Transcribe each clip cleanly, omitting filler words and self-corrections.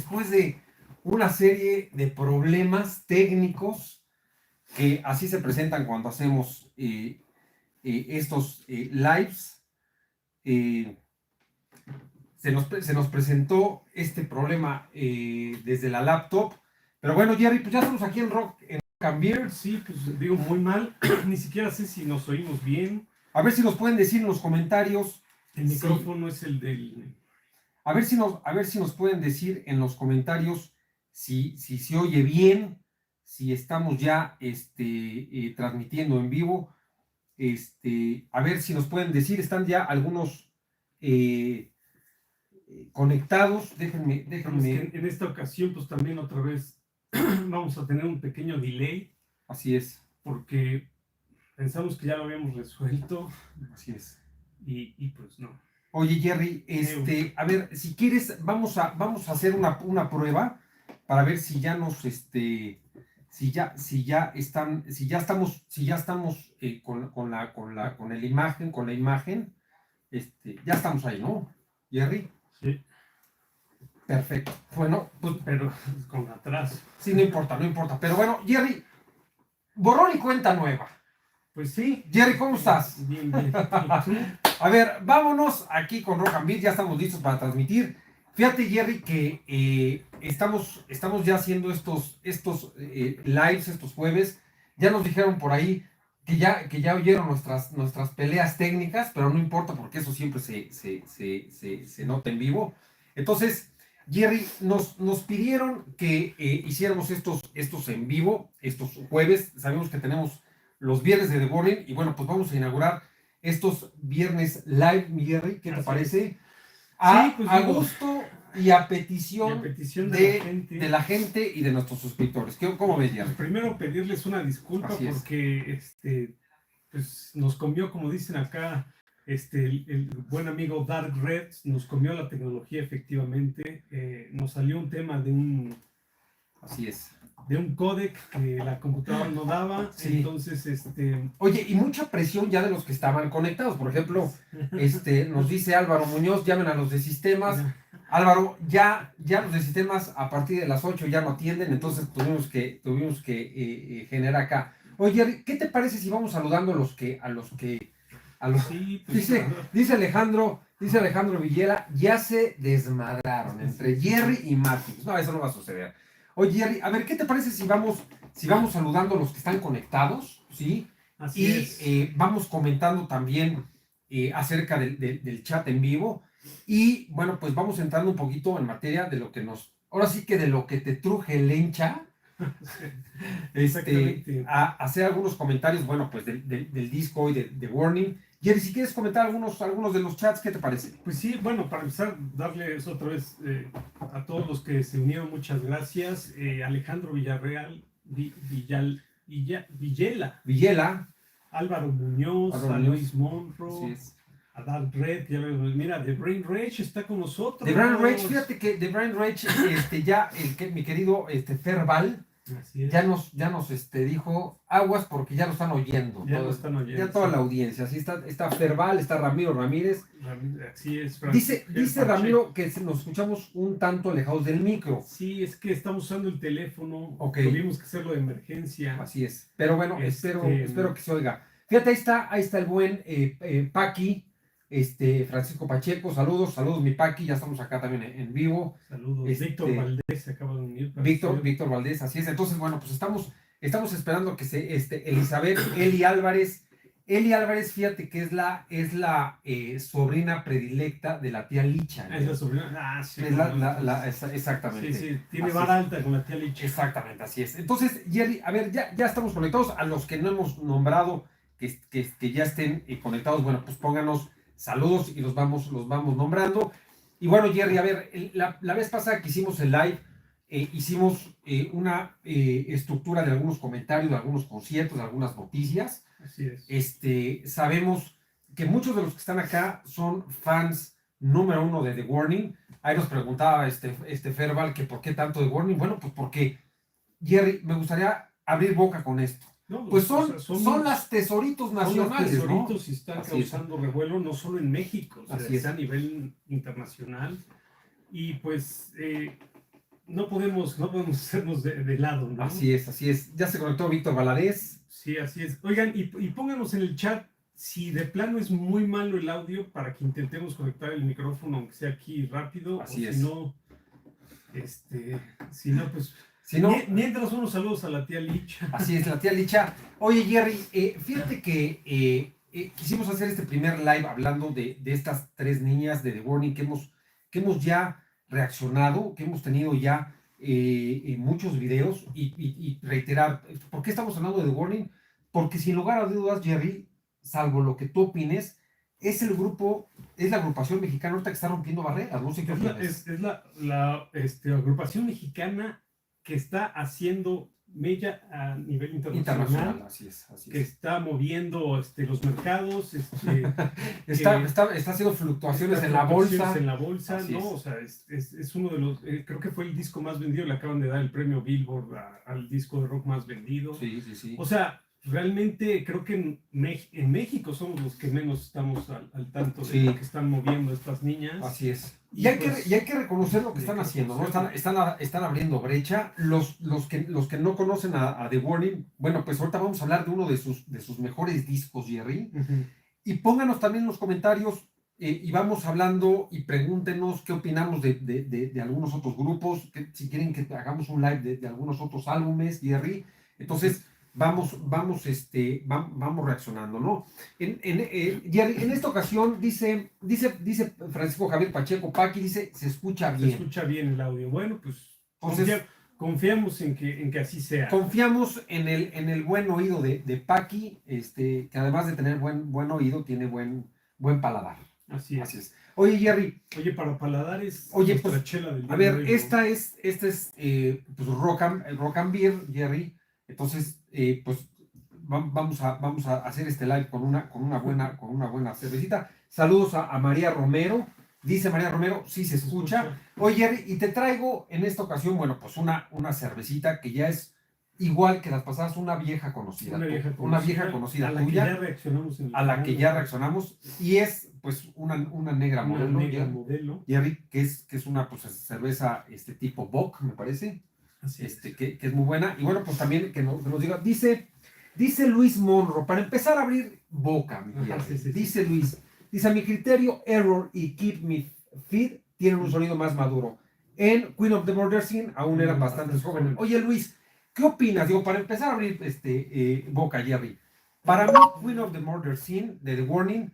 después de una serie de problemas técnicos que así se presentan cuando hacemos estos lives. Eh, se nos presentó este problema desde la laptop. Pero bueno, Jerry, pues ya estamos aquí en Rock and Beer. Sí, pues digo, muy mal. Ni siquiera sé si nos oímos bien. A ver si nos pueden decir en los comentarios. El micrófono es el del... A ver si nos pueden decir en los comentarios si se oye bien, si estamos ya transmitiendo en vivo. A ver si nos pueden decir, están ya algunos conectados. Déjenme. En esta ocasión, pues también otra vez vamos a tener un pequeño delay. Así es. Porque pensamos que ya lo habíamos resuelto. Así es. Y pues no. Oye, Jerry, a ver, si quieres, vamos a hacer una prueba para ver si ya nos, si ya estamos con la imagen, ya estamos ahí, ¿no, Jerry? Sí. Perfecto. Bueno, pues, pero con atraso. Sí, no importa. Pero bueno, Jerry, borrón y cuenta nueva. Pues sí. Jerry, ¿cómo estás? Bien. A ver, vámonos aquí con Rock and Beer, ya estamos listos para transmitir. Fíjate, Jerry, que estamos ya haciendo estos lives, estos jueves. Ya nos dijeron por ahí que ya oyeron nuestras peleas técnicas, pero no importa porque eso siempre se nota en vivo. Entonces, Jerry, nos pidieron que hiciéramos estos en vivo, estos jueves. Sabemos que tenemos los viernes de The Warning y bueno, pues vamos a inaugurar estos viernes live, mi Jerry, ¿qué te parece? A gusto y a petición, de la gente y de nuestros suscriptores. ¿Cómo ves, Jerry? Primero pedirles una disculpa porque pues nos comió, como dicen acá, el buen amigo Dark Red nos comió la tecnología efectivamente. Nos salió un tema de un... Así es. De un códec que la computadora no daba, sí. Entonces Oye, y mucha presión ya de los que estaban conectados, por ejemplo, nos dice Álvaro Muñoz, llamen a los de sistemas. Álvaro, ya los de sistemas a partir de las 8 ya no atienden, entonces tuvimos que generar acá. Oye, ¿qué te parece si vamos saludando a los que sí, pues, dice Alejandro Villela, ya se desmadraron entre Jerry y Martins? No, eso no va a suceder. Oye, Jerry, a ver, ¿qué te parece si vamos saludando a los que están conectados? ¿Sí? Vamos comentando también acerca del chat en vivo. Y bueno, pues vamos entrando un poquito en materia de lo que ahora sí que de lo que te truje el hincha. A hacer algunos comentarios, bueno, pues del disco y de Warning. Jerry, si quieres comentar algunos de los chats, ¿qué te parece? Pues sí, bueno, para empezar, darles otra vez a todos los que se unieron, muchas gracias. Alejandro Villarreal, Villela, Álvaro Muñoz, a Luis Monroe, a Dark Red, mira, The Brain Rage está con nosotros. The Brain Rage, fíjate que The Brain Rage, mi querido Ferval, ya nos dijo aguas porque ya lo están oyendo. Ya toda la audiencia. Así está Ferval, está Ramiro Ramírez. Así es. Dice Ramiro que nos escuchamos un tanto alejados del micro. Sí, es que estamos usando el teléfono. Tuvimos que hacerlo de emergencia. Así es. Pero bueno, espero que se oiga. Fíjate, ahí está el buen Paqui. Francisco Pacheco, saludos mi Paqui, ya estamos acá también en vivo. Saludos. Víctor Valdés se acaba de unir. Víctor Valdés, así es. Entonces, bueno, pues estamos esperando que Elizabeth, Eli Álvarez, fíjate que es la sobrina predilecta de la tía Licha. Es la sobrina. Sí. Exactamente. Sí, tiene vara alta con la tía Licha. Exactamente, así es. Entonces, Jerry, a ver, ya estamos conectados. A los que no hemos nombrado, que ya estén conectados, bueno, pues pónganos saludos y los vamos nombrando. Y bueno, Jerry, a ver, la vez pasada que hicimos el live, hicimos una estructura de algunos comentarios, de algunos conciertos, de algunas noticias. Así es. Sabemos que muchos de los que están acá son fans número 1 de The Warning. Ahí nos preguntaba Ferval que por qué tanto The Warning. Bueno, pues porque, Jerry, me gustaría abrir boca con esto. No, pues son las tesoritos nacionales, son las tesoritos, ¿no? Y están causando revuelo no solo en México, a nivel internacional. Y pues no podemos hacernos de lado, ¿no? Así es, así es. Ya se conectó Víctor Valadez. Sí, así es. Oigan, y pónganos en el chat si de plano es muy malo el audio para que intentemos conectar el micrófono, aunque sea aquí rápido. Así o es. Si no, pues... Si no, mientras unos saludos a la tía Licha. Así es, la tía Licha. Oye, Jerry, fíjate que quisimos hacer este primer live hablando de estas 3 niñas de The Warning que hemos ya reaccionado, que hemos tenido ya muchos videos y reiterar, ¿por qué estamos hablando de The Warning? Porque sin lugar a dudas, Jerry, salvo lo que tú opines, es el grupo, es la agrupación mexicana ahorita que está rompiendo barreras, no sé qué opinas. Es la agrupación mexicana que está haciendo mella a nivel internacional, así es. Que está moviendo los mercados, está haciendo fluctuaciones en la bolsa. Así ¿no? Es. O sea, es uno de los, creo que fue el disco más vendido, le acaban de dar el premio Billboard al disco de rock más vendido. Sí. O sea, realmente creo que en México somos los que menos estamos al tanto de lo que están moviendo estas niñas. Así es. Y hay que reconocer lo que están haciendo, ¿no? Están abriendo brecha. Los que no conocen a The Warning, bueno, pues ahorita vamos a hablar de uno de sus mejores discos, Jerry. Y pónganos también en los comentarios y vamos hablando y pregúntenos qué opinamos de algunos otros grupos, si quieren que hagamos un live de algunos otros álbumes, Jerry. Entonces, vamos reaccionando, ¿no? Jerry, en esta ocasión dice Francisco Javier Pacheco Paqui, dice, se escucha bien. Se escucha bien el audio. Bueno, pues confiamos en que así sea. Confiamos en el buen oído de Paqui, que además de tener buen oído, tiene buen paladar. Así es. Oye, Jerry. Oye, para paladar es pues, chela del día. A ver, esta es pues rock and beer, Jerry. Entonces, pues vamos a hacer este live con una buena cervecita. Saludos a María Romero. Dice María Romero, sí se escucha. Oye, Jerry, y te traigo en esta ocasión, bueno, pues una cervecita que ya es igual que las pasadas, una vieja conocida. Una vieja conocida a la tuya. Que ya reaccionamos a la que ya reaccionamos. Y es, pues, una negra modelo. Jerry, que es una pues, cerveza tipo Bock, me parece. Que es muy buena. Y bueno, pues también que nos diga, dice Luis Monro, para empezar a abrir boca, dice Luis, dice, a mi criterio, Error y Keep Me Fit tienen un sonido más maduro. En Queen of the Murder Scene aún eran bastante jóvenes. Oye, Luis, ¿qué opinas? Digo, para empezar a abrir boca, Jerry. Para mí, Queen of the Murder Scene de The Warning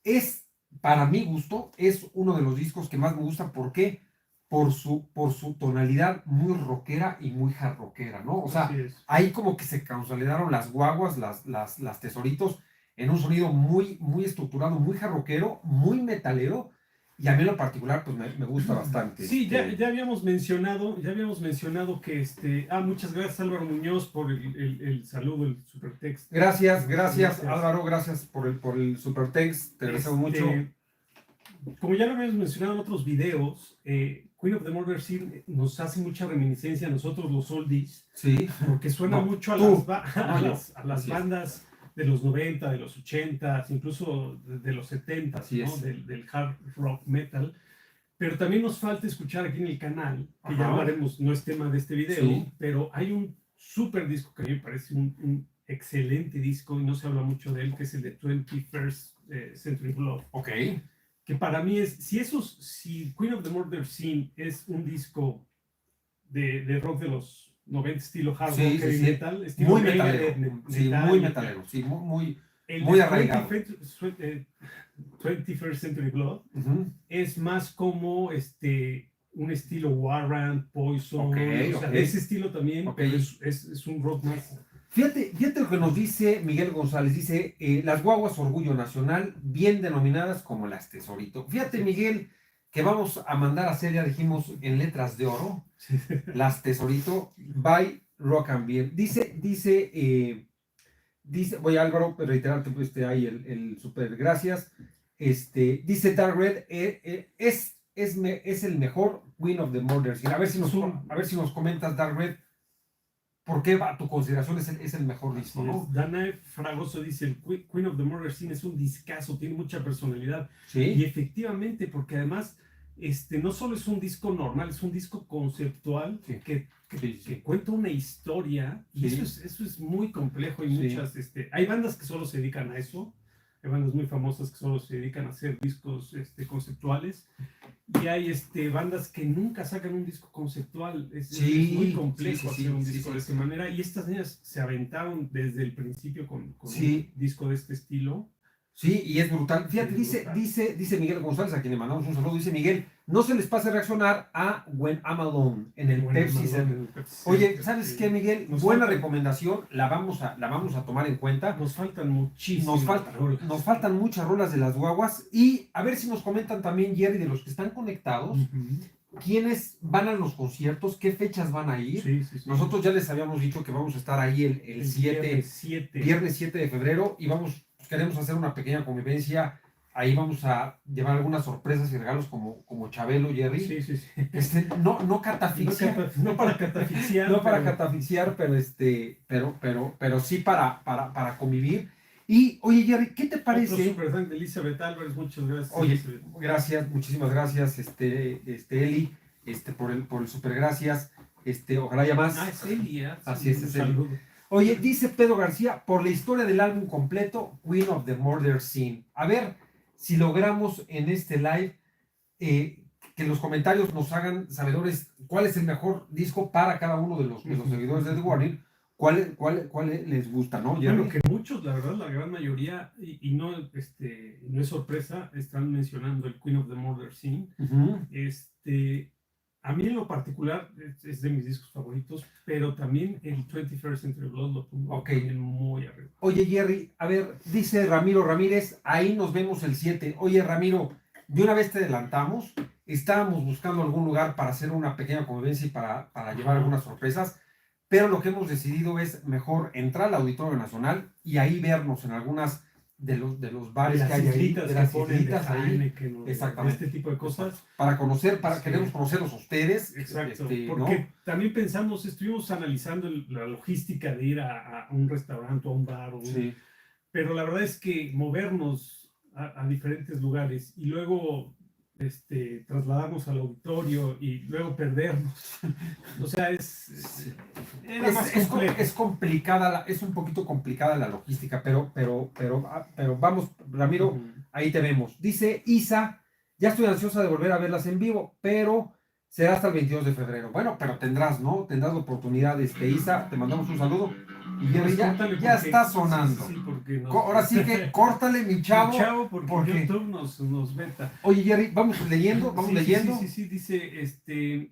es, para mi gusto, es uno de los discos que más me gusta. ¿Por qué? Por su tonalidad muy rockera y muy hard rockera, ¿no? O sea, ahí como que se consolidaron las guaguas, las tesoritos, en un sonido muy estructurado, muy hard rockero, muy metalero, y a mí en lo particular, pues me gusta bastante. Sí, ya habíamos mencionado que muchas gracias Álvaro Muñoz por el saludo, el supertext. Gracias Álvaro, gracias por el supertext, te agradezco mucho. Como ya lo habíamos mencionado en otros videos, Queen of the Murder Scene nos hace mucha reminiscencia a nosotros los oldies, porque suena mucho a las bandas de los 90, de los 80, incluso de los 70, ¿no? Del hard rock metal. Pero también nos falta escuchar aquí en el canal, que ya hablaremos, no es tema de este video, pero hay un super disco que a mí me parece un excelente disco y no se habla mucho de él, que es el de 21st Century Blood. Ok. Que para mí es, si Queen of the Murder Scene es un disco de rock de los 90, estilo hard rock, heavy metal, estilo muy metalero, muy metalero, muy arraigado. 21st Century Blood es más como un estilo Warrant, Poison, o sea, de ese estilo también, pero es un rock más... Fíjate lo que nos dice Miguel González, dice, las guaguas Orgullo Nacional, bien denominadas como las Tesorito. Fíjate, Miguel, que vamos a mandar a hacer, ya dijimos, en letras de oro, las Tesorito, by Rock and Beer. Dice, voy a Álvaro, reiterarte ahí el super gracias. Dice Dark Red, es el mejor Queen of the Murder Scene. A ver si nos comentas, Dark Red, ¿por qué a tu consideración es el mejor disco, no? Danae Fragoso dice, el Queen of the Murder Scene es un discazo, tiene mucha personalidad. ¿Sí? Y efectivamente, porque además no solo es un disco normal, es un disco conceptual que cuenta una historia, y eso es muy complejo, y muchas, hay bandas que solo se dedican a eso, hay bandas muy famosas que solo se dedican a hacer discos conceptuales, y hay bandas que nunca sacan un disco conceptual, es muy complejo hacer un disco de esta manera, y estas niñas se aventaron desde el principio con un disco de este estilo. Sí, y es brutal. Fíjate, dice Miguel González, a quien le mandamos un saludo, dice Miguel, no se les pase reaccionar a When I'm Alone en el Pepsi Center. Oye, ¿sabes qué, Miguel? Buena recomendación, la vamos a tomar en cuenta. Nos faltan muchísimas nos faltan muchas rolas de las guaguas, y a ver si nos comentan también, Jerry, de los que están conectados, quiénes van a los conciertos, qué fechas van a ir. Nosotros ya les habíamos dicho que vamos a estar ahí el viernes 7 de febrero, y queremos hacer una pequeña convivencia. Ahí vamos a llevar algunas sorpresas y regalos como Chabelo, Jerry. No catafixiar. No para catafixiar. No para catafixiar, pero sí para convivir. Y, oye, Jerry, ¿qué te parece? Otro super fan de Elizabeth Álvarez, muchas gracias. Oye, gracias, muchísimas gracias, Eli, por el super gracias. Ojalá haya más. Es Eli, así es Eli. Oye, dice Pedro García, por la historia del álbum completo, Queen of the Murder Scene. A ver si logramos en este live que los comentarios nos hagan sabedores cuál es el mejor disco para cada uno de los seguidores de The Warning, cuál les gusta, ¿no? Bueno, que muchos, la verdad, la gran mayoría, y no, no es sorpresa, están mencionando el Queen of the Murder Scene. A mí en lo particular es de mis discos favoritos, pero también el 21st Century Blood lo pongo muy arriba. Oye, Jerry, a ver, dice Ramiro Ramírez, ahí nos vemos el 7. Oye, Ramiro, de una vez te adelantamos, estábamos buscando algún lugar para hacer una pequeña convivencia y para llevar algunas sorpresas, pero lo que hemos decidido es mejor entrar al Auditorio Nacional y ahí vernos en algunas de los bares que hay ahí, de las islitas ahí, exactamente, este tipo de cosas, para queremos conocerlos a ustedes. Exacto, porque también estuvimos analizando la logística de ir a un restaurante o a un bar, pero la verdad es que movernos a diferentes lugares y luego trasladarnos al auditorio y luego perdernos, o sea, es complicada, es un poquito complicada la logística, pero vamos, Ramiro, ahí te vemos. Dice Isa, ya estoy ansiosa de volver a verlas en vivo, pero será hasta el 22 de febrero. Bueno, pero tendrás la oportunidad, Isa, te mandamos un saludo. Y ya está sonando. Ahora sí que córtale, mi chavo. Porque YouTube nos veta. Oye, Jerry, vamos leyendo. Sí, dice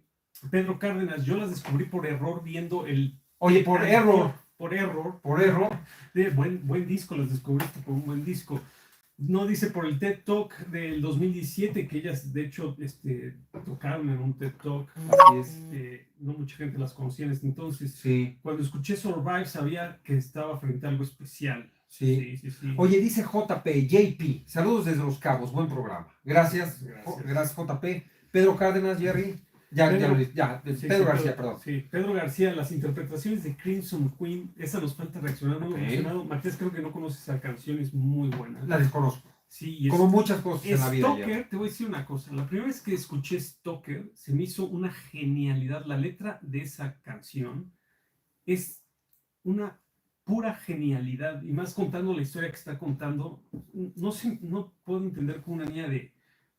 Pedro Cárdenas, yo las descubrí por error viendo el... Oye, por error. Buen disco, las descubriste por un buen disco. No dice por el TED Talk del 2017, que ellas de hecho tocaron en un TED Talk. Así es. No mucha gente las conocía en ese entonces. Sí. Cuando escuché Survive sabía que estaba frente a algo especial. Sí. Oye, dice JP, saludos desde Los Cabos, buen programa. Gracias JP. Pedro Cárdenas, Jerry. Pedro García, perdón. Sí, Pedro García, las interpretaciones de Crimson Queen, esa nos falta reaccionar, muy emocionado. Matías, creo que no conoces esa canción, es muy buena. La desconozco. Sí, como muchas cosas en la vida. Stalker, te voy a decir una cosa, la primera vez que escuché Stalker, se me hizo una genialidad. La letra de esa canción es una pura genialidad, y más contando la historia que está contando. No puedo entender cómo una niña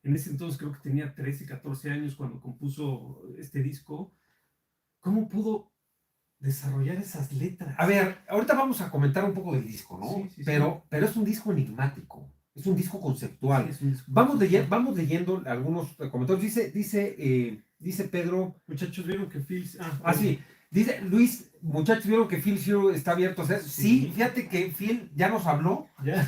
en ese entonces creo que tenía 13, 14 años cuando compuso este disco, ¿cómo pudo desarrollar esas letras? A ver, ahorita vamos a comentar un poco del disco, ¿no? Pero es un disco enigmático, es un disco conceptual. Vamos leyendo algunos comentarios. Dice Pedro... Muchachos, ¿vieron que Phil... sí. Dice Luis, muchachos, ¿vieron que Phil Zero está abierto a hacer? Sí, fíjate que Phil ya nos habló. Ya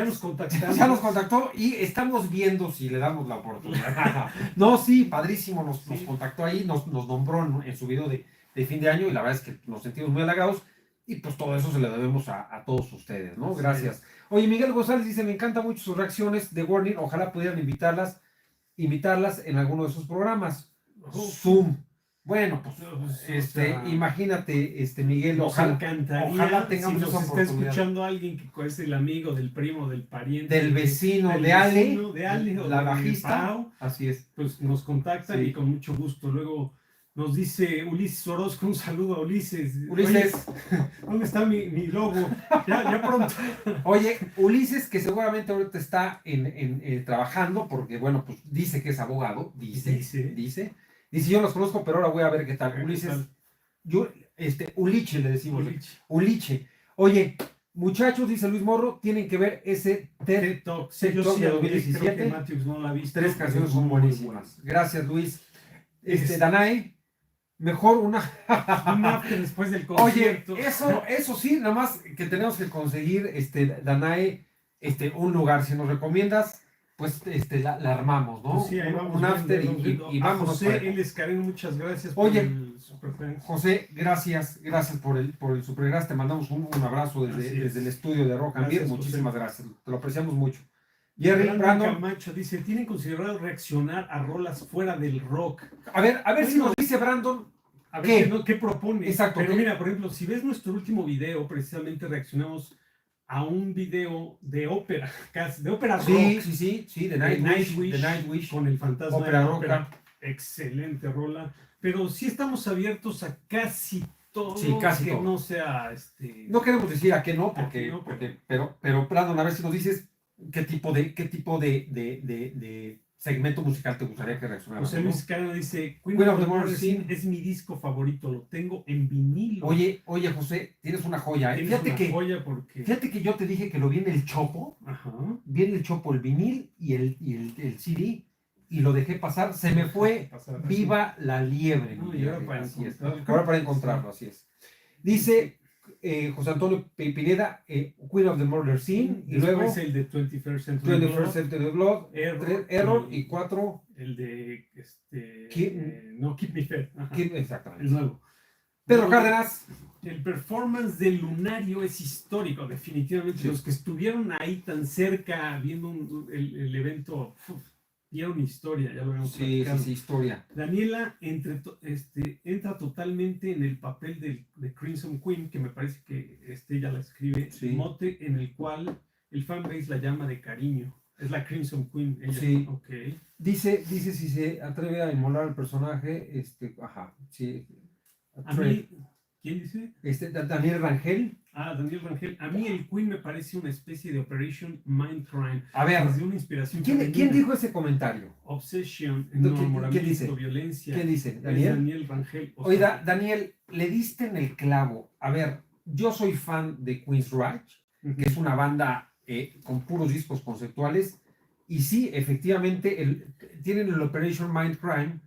nos contactamos. Ya nos contactó y estamos viendo si le damos la oportunidad. No, sí, padrísimo, nos contactó ahí, nos nombró en su video de fin de año, y la verdad es que nos sentimos muy halagados, y pues todo eso se lo debemos a todos ustedes, ¿no? Gracias. Sí. Oye, Miguel González dice, me encantan mucho sus reacciones de Warning, ojalá pudieran invitarlas en alguno de sus programas. Zoom. Bueno, pues, imagínate, Miguel, nos encantaría, ojalá tengamos si nos esa está oportunidad. escuchando alguien que es el amigo, del primo, del pariente, Del vecino, del de Ale, vecino, de Ale o la de bajista, Pau, así es. pues nos contactan Sí. y con mucho gusto. Luego nos dice Ulises Orozco, un saludo a Ulises. Ulises, oye, ¿dónde está mi logo? Ya pronto. Oye, Ulises, que seguramente ahorita está trabajando, porque bueno, pues dice que es abogado, dice, yo los conozco, pero ahora voy a ver qué tal. Ulises, Uliche le decimos. Uliche. Oye, muchachos, dice Luis Morro, tienen que ver ese TED Talk de 2017. No la ha visto, 3 canciones son buenísimas. Gracias, Luis. Danae, mejor un after después del concierto. Oye, eso sí, nada más que tenemos que conseguir, Danae, un lugar. Si nos recomiendas, pues la armamos, ¿no? Pues sí, ahí vamos un after y vamos. José L. Karen, muchas gracias por el super. José, gracias por el super gracias. Te mandamos un abrazo desde el estudio de Rock and Beer. Muchísimas gracias. Te lo apreciamos mucho. Jerry Brandon Camacho dice, ¿tienen considerado reaccionar a rolas fuera del rock? A ver si nos dice Brandon. A ver ¿qué propone? Exacto. Pero mira, por ejemplo, si ves nuestro último video, precisamente reaccionamos a un video de ópera, de ópera rock. Sí, de Nightwish, con el fantasma ópera de la rock. ópera. Excelente rola. Pero sí estamos abiertos a casi todo casi que todo. No sea No queremos decir a qué no, pero Brandon, a ver si nos dices qué tipo de segmento musical te gustaría que reaccionara. José Luis Cano dice, Queen of the Mother Scene es mi disco favorito, lo tengo en vinilo. Oye, José, tienes una joya, ¿eh? Fíjate que yo te dije que lo vi en el Chopo. Ajá. Vi en el Chopo el vinil y el CD y lo dejé pasar. Se me fue viva la liebre. Ahora para encontrarlo, así es. Dice José Antonio Pineda, Queen of the Murder Scene, y luego el de 21st Century Blood, Error y 4 el de Keep Me Fair. Exactamente. El nuevo. Pedro Cárdenas. El performance del Lunario es histórico, definitivamente. Sí. Los que estuvieron ahí tan cerca viendo el evento vieron historia, ya lo habíamos platicado. Sí, historia. Daniela entra totalmente en el papel de Crimson Queen, que me parece que ella la escribe, mote en el cual el fanbase la llama de cariño. Es la Crimson Queen. Ella. Sí. Okay. Dice si se atreve a inmolar al personaje, sí. A mí, ¿quién dice? Daniel Rangel. Daniel Rangel. A mí el Queen me parece una especie de Operation Mindcrime. A ver, desde una inspiración. ¿Quién dijo ese comentario? Obsession, enamoramiento, violencia. ¿Qué dice? ¿Daniel Rangel. Oiga, Daniel, le diste en el clavo. A ver, yo soy fan de Queensrÿche, que es una banda con puros discos conceptuales, y sí, efectivamente, tienen el Operation Mindcrime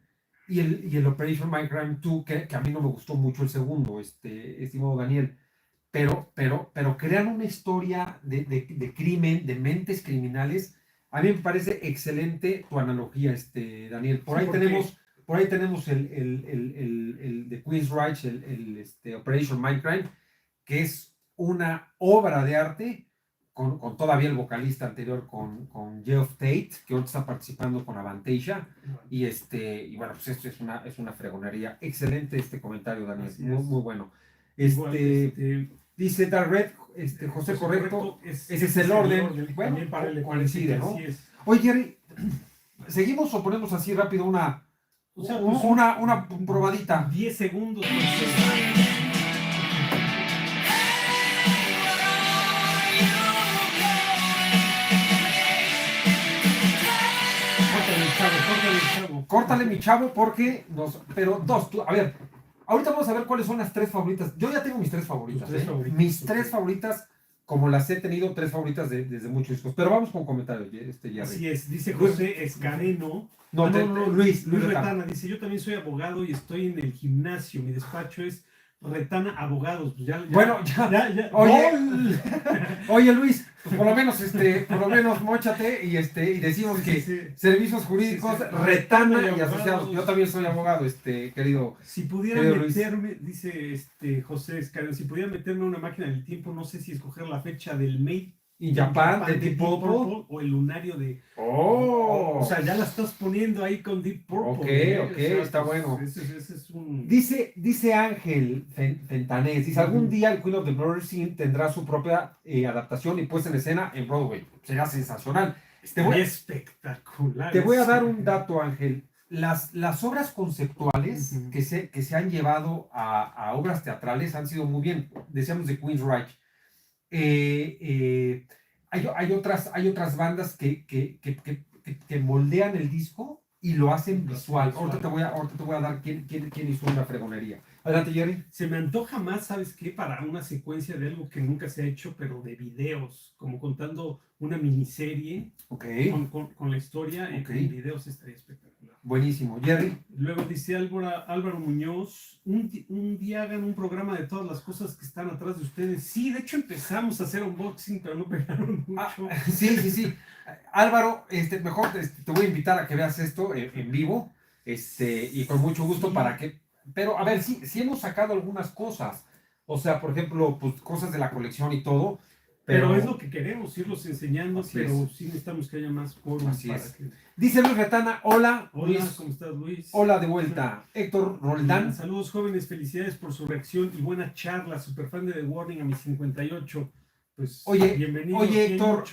y el Operation Mindcrime 2, que a mí no me gustó mucho el segundo, estimado Daniel. Pero crean una historia de crimen, de mentes criminales. A mí me parece excelente tu analogía, Daniel. Por ahí tenemos el de Queensrÿche, Operation Mindcrime, que es una obra de arte con todavía el vocalista anterior, con Geoff Tate, que ahora está participando con Avantasia. Y bueno, pues esto es una fregonería. Excelente este comentario, Daniel. Muy bueno. Dice Dark Red, José, correcto. Ese es el orden. Bueno, coincide, ¿no? Oye, Jerry, ¿seguimos o ponemos así rápido una probadita? 10 segundos. Córtale, mi chavo, porque a ver, ahorita vamos a ver cuáles son las 3 favoritas. Yo ya tengo mis 3 favoritas. Mis 3 favoritas, como las he tenido, 3 favoritas desde muchos discos. Pero vamos con comentarios, Jerry. Así es, dice José Escareno. Luis Retana dice, yo también soy abogado y estoy en el gimnasio. Mi despacho es Retana Abogados. Pues ya. Oye, Luis, pues por lo menos móchate y decimos que servicios jurídicos, Retana y asociados. Yo también soy abogado, querido. Si pudiera meterme, dice José Escareno, si pudiera meterme a una máquina del tiempo, no sé si escoger la fecha del May In Japan, de Deep Purple. O el lunario de... Oh. O sea, ya la estás poniendo ahí con Deep Ok, Purple. ok, O sea, está pues, bueno. Ese es un... Dice Ángel Fentanés, dice, algún día el Queen of the Murder Scene tendrá su propia adaptación y puesta en escena en Broadway. Será sensacional. Estaría espectacular. Te voy a dar un dato, Ángel. Las obras conceptuales que se han llevado a obras teatrales han sido muy bien. Decíamos de Queen's Reich. Hay otras bandas que moldean el disco y lo hacen visual. Ahorita te voy a dar quién hizo una fregonería. Adelante, Jerry. Se me antoja más, ¿sabes qué? Para una secuencia de algo que nunca se ha hecho, pero de videos, como contando una miniserie con la historia en videos, estaría espectacular. Buenísimo. Jerry. Luego dice Álvaro Muñoz, un día hagan un programa de todas las cosas que están atrás de ustedes. Sí, de hecho empezamos a hacer unboxing, pero no pegaron mucho. Sí. Álvaro, mejor te voy a invitar a que veas esto en vivo, y con mucho gusto para que... Pero, a ver, sí hemos sacado algunas cosas. O sea, por ejemplo, pues cosas de la colección y todo. Pero es lo que queremos, irlos enseñando, pero sí necesitamos que haya más quórum. Dice Luis Retana, hola. Hola, Luis. ¿Cómo estás, Luis? Hola de vuelta. Héctor Roldán. Saludos, jóvenes, felicidades por su reacción y buena charla. Super fan de The Warning a mis 58. Pues, bienvenido. Oye, Héctor,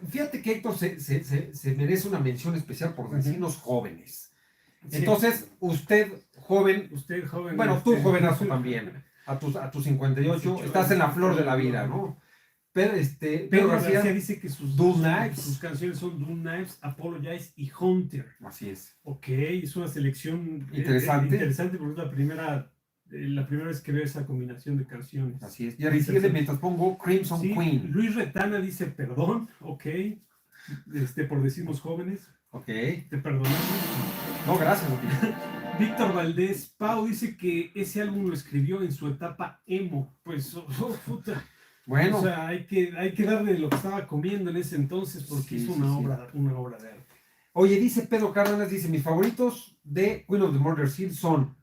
fíjate que Héctor se merece una mención especial por decirnos jóvenes. Entonces, usted joven, bueno, tú jovenazo también, a tus 58, estás en la flor de la vida, ¿no? Pero Pedro García dice que sus canciones son Doom Knives, Apologize y Hunter. Así es. Ok, es una selección interesante porque es la primera vez que veo esa combinación de canciones. Así es. Y ahora sigue mientras pongo Crimson Queen. Luis Retana dice perdón, ok, por decirnos jóvenes. Ok. Te perdonamos. No, gracias. Víctor Valdés, Pau dice que ese álbum lo escribió en su etapa emo. Pues, puta. Bueno. O sea, hay que darle lo que estaba comiendo en ese entonces porque hizo una obra de arte. Oye, dice Pedro Cárdenas, dice, mis favoritos de Queen of the Murder Scene son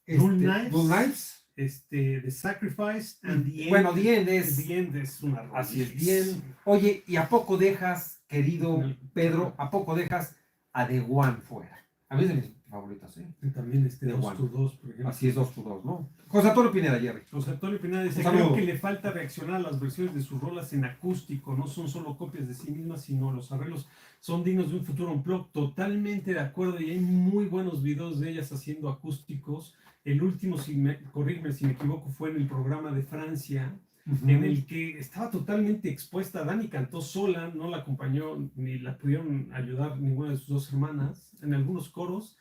Dual Knives, The Sacrifice and The End. Bueno, The End es una rola. Así es, bien. Oye, ¿y a poco dejas, querido Pedro, a poco dejas a The One fuera? A mí es de mis favoritas, ¿eh? También 2-2, por ejemplo. Así es, 2-2, ¿no? José Antonio Pineda, Jerry. José Antonio Pineda dice, creo que le falta reaccionar a las versiones de sus rolas en acústico. No son solo copias de sí mismas, sino los arreglos son dignos de un futuro unplugged. Totalmente de acuerdo, y hay muy buenos videos de ellas haciendo acústicos. El último, corrígeme si me equivoco, fue en el programa de Francia, en el que estaba totalmente expuesta. Dani cantó sola, no la acompañó ni la pudieron ayudar ninguna de sus dos hermanas en algunos coros,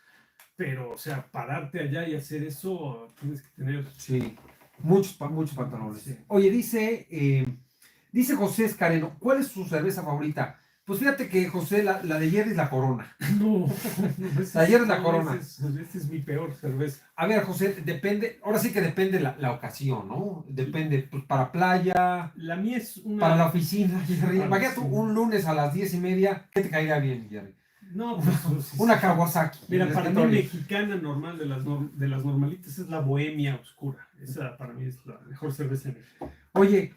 pero, o sea, pararte allá y hacer eso, tienes que tener... Sí, muchos pantalones. Sí. Oye, dice José Escareno, ¿cuál es su cerveza favorita? Pues fíjate que, José, la de Jerry es la Corona. No, la Jerry es la Corona. Esta es mi peor cerveza. A ver, José, depende, ahora sí que depende la ocasión, ¿no? Depende, pues para playa. La mía es una... Para la oficina, Jerry. Imagínate un lunes a las 10:30, ¿qué te caería bien, Jerry? No, pues... una Kawasaki. Mira, para mí mexicana normal de las normalitas es la Bohemia Oscura. Esa para mí es la mejor cerveza en México. Oye,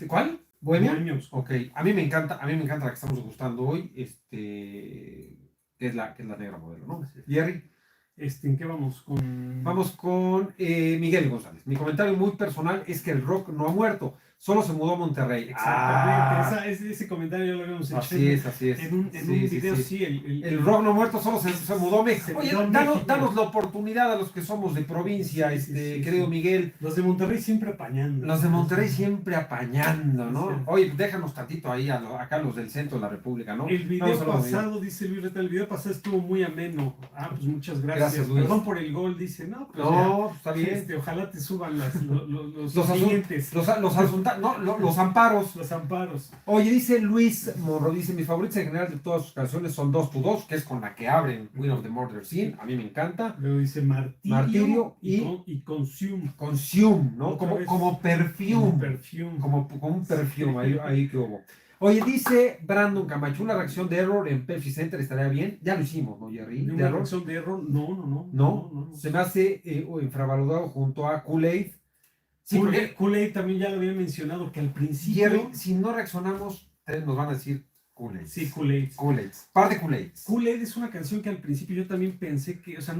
¿cuál? ¿Bohemia? Oscura. Ok, a mí me encanta la que estamos degustando hoy, que es la negra modelo, ¿no? Jerry. ¿En qué vamos? Vamos con Miguel González. Mi comentario muy personal es que el rock no ha muerto, solo se mudó a Monterrey. Exactamente, ese comentario ya lo habíamos hecho. Así es. En un video, sí. El rock no ha muerto, solo se mudó a México. Oye, danos la oportunidad a los que somos de provincia, querido Miguel. Los de Monterrey siempre apañando. ¿no? Sí. Oye, déjanos tantito ahí, acá los del centro de la República, ¿no? El video pasado, dice Luis Reta, el video pasado estuvo muy ameno. Pues muchas gracias. Luis. Perdón por el gol, dice. No, pues está bien. Ojalá te suban los siguientes. Los amparos. Los amparos. Oye, dice Luis Morro, dice, mis favoritos en general de todas sus canciones son 2-2, que es con la que abren Queen of the Murder Scene, a mí me encanta. Luego dice Martirio y Consume. Consume, ¿no? Como perfume. Como un perfume, ahí que hubo. Oye, dice Brandon Camacho, una reacción de Error en Pepsi Center estaría bien. Ya lo hicimos, ¿no, Jerry? ¿Una reacción de Error? No. Se me hace infravalorado junto a Kool-Aid. Sí, porque Kool-Aid también ya lo había mencionado, que al principio... Jerry, si no reaccionamos, nos van a decir Kool-Aid. Sí, Kool-Aid. Kool-Aid. Par de Kool-Aid. Kool-Aid es una canción que al principio yo también pensé que, o sea,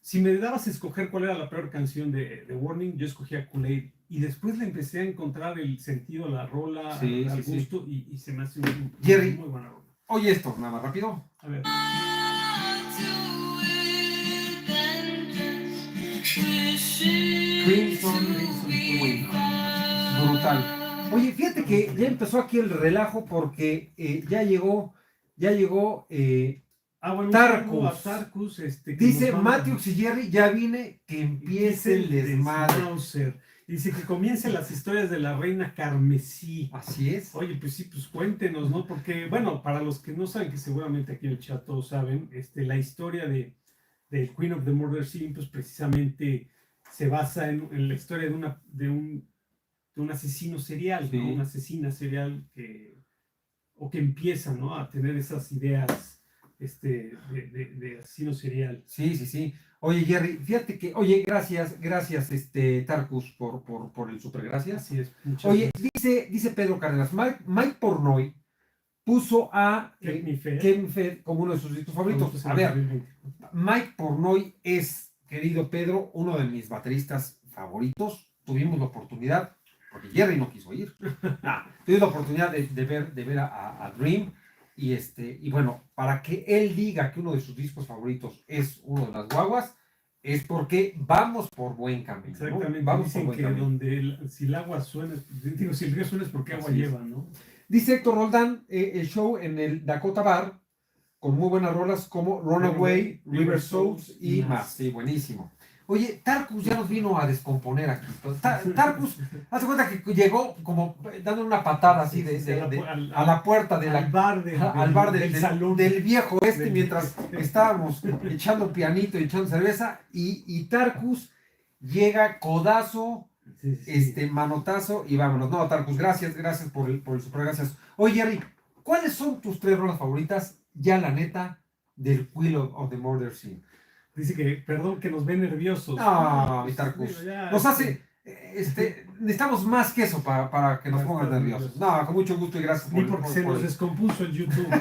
si me dabas a escoger cuál era la peor canción de Warning, yo escogía Kool-Aid. Y después le empecé a encontrar el sentido a la rola, al gusto, sí. Y se me hace Jerry, muy buena rola. Oye esto, nada más rápido. A ver. Crimson Queen. Brutal. Oye, fíjate que ya empezó aquí el relajo porque ya llegó Bueno, Tarkus. Tarkus dice Matthews y Jerry, ya vine, que empiece el desmadre. Dice que comiencen las historias de la reina Carmesí. Así es. Oye, pues sí, pues cuéntenos, ¿no? Porque, bueno, para los que no saben, que seguramente aquí en el chat todos saben, la historia de Queen of the Murder Scene, pues precisamente se basa en la historia de un asesino serial, sí. ¿no? Una asesina serial que empieza, ¿no? A tener esas ideas de asesino serial. Sí. Oye, Jerry, fíjate que, gracias, Tarkus, por el super gracias. Así es. Oye, dice Pedro Cárdenas, Mike Pornoy puso a Kevin Fed como uno de sus discos favoritos. A ver, Mike Pornoy es, querido Pedro, uno de mis bateristas favoritos. Tuvimos la oportunidad, porque Jerry no quiso ir, tuvimos la oportunidad de ver a Dream. Y bueno, para que él diga que uno de sus discos favoritos es uno de las guaguas, es porque vamos por buen camino. Exactamente. ¿No? Vamos Dicen por buen que camino. si el agua suena, si el río suena es porque agua lleva, ¿no? Dice Héctor Roldán, el show en el Dakota Bar, con muy buenas rolas como Runaway, River Souls y más. Sí, buenísimo. Oye, Tarkus ya nos vino a descomponer aquí. Tarkus, hace cuenta que llegó como dando una patada así a la puerta de al bar, del salón del viejo mientras estábamos echando pianito y echando cerveza, y Tarkus llega codazo, manotazo y vámonos. No, Tarkus, gracias por el super gracias. Oye, Jerry, ¿cuáles son tus 3 rolas favoritas, ya la neta, del Queen of the Murder Scene? Dice que, perdón, que nos ve nerviosos. No, mi Tarkus. Nos hace, necesitamos más que eso para que nos pongan nerviosos. No, con mucho gusto y gracias. Ni porque se nos descompuso el YouTube.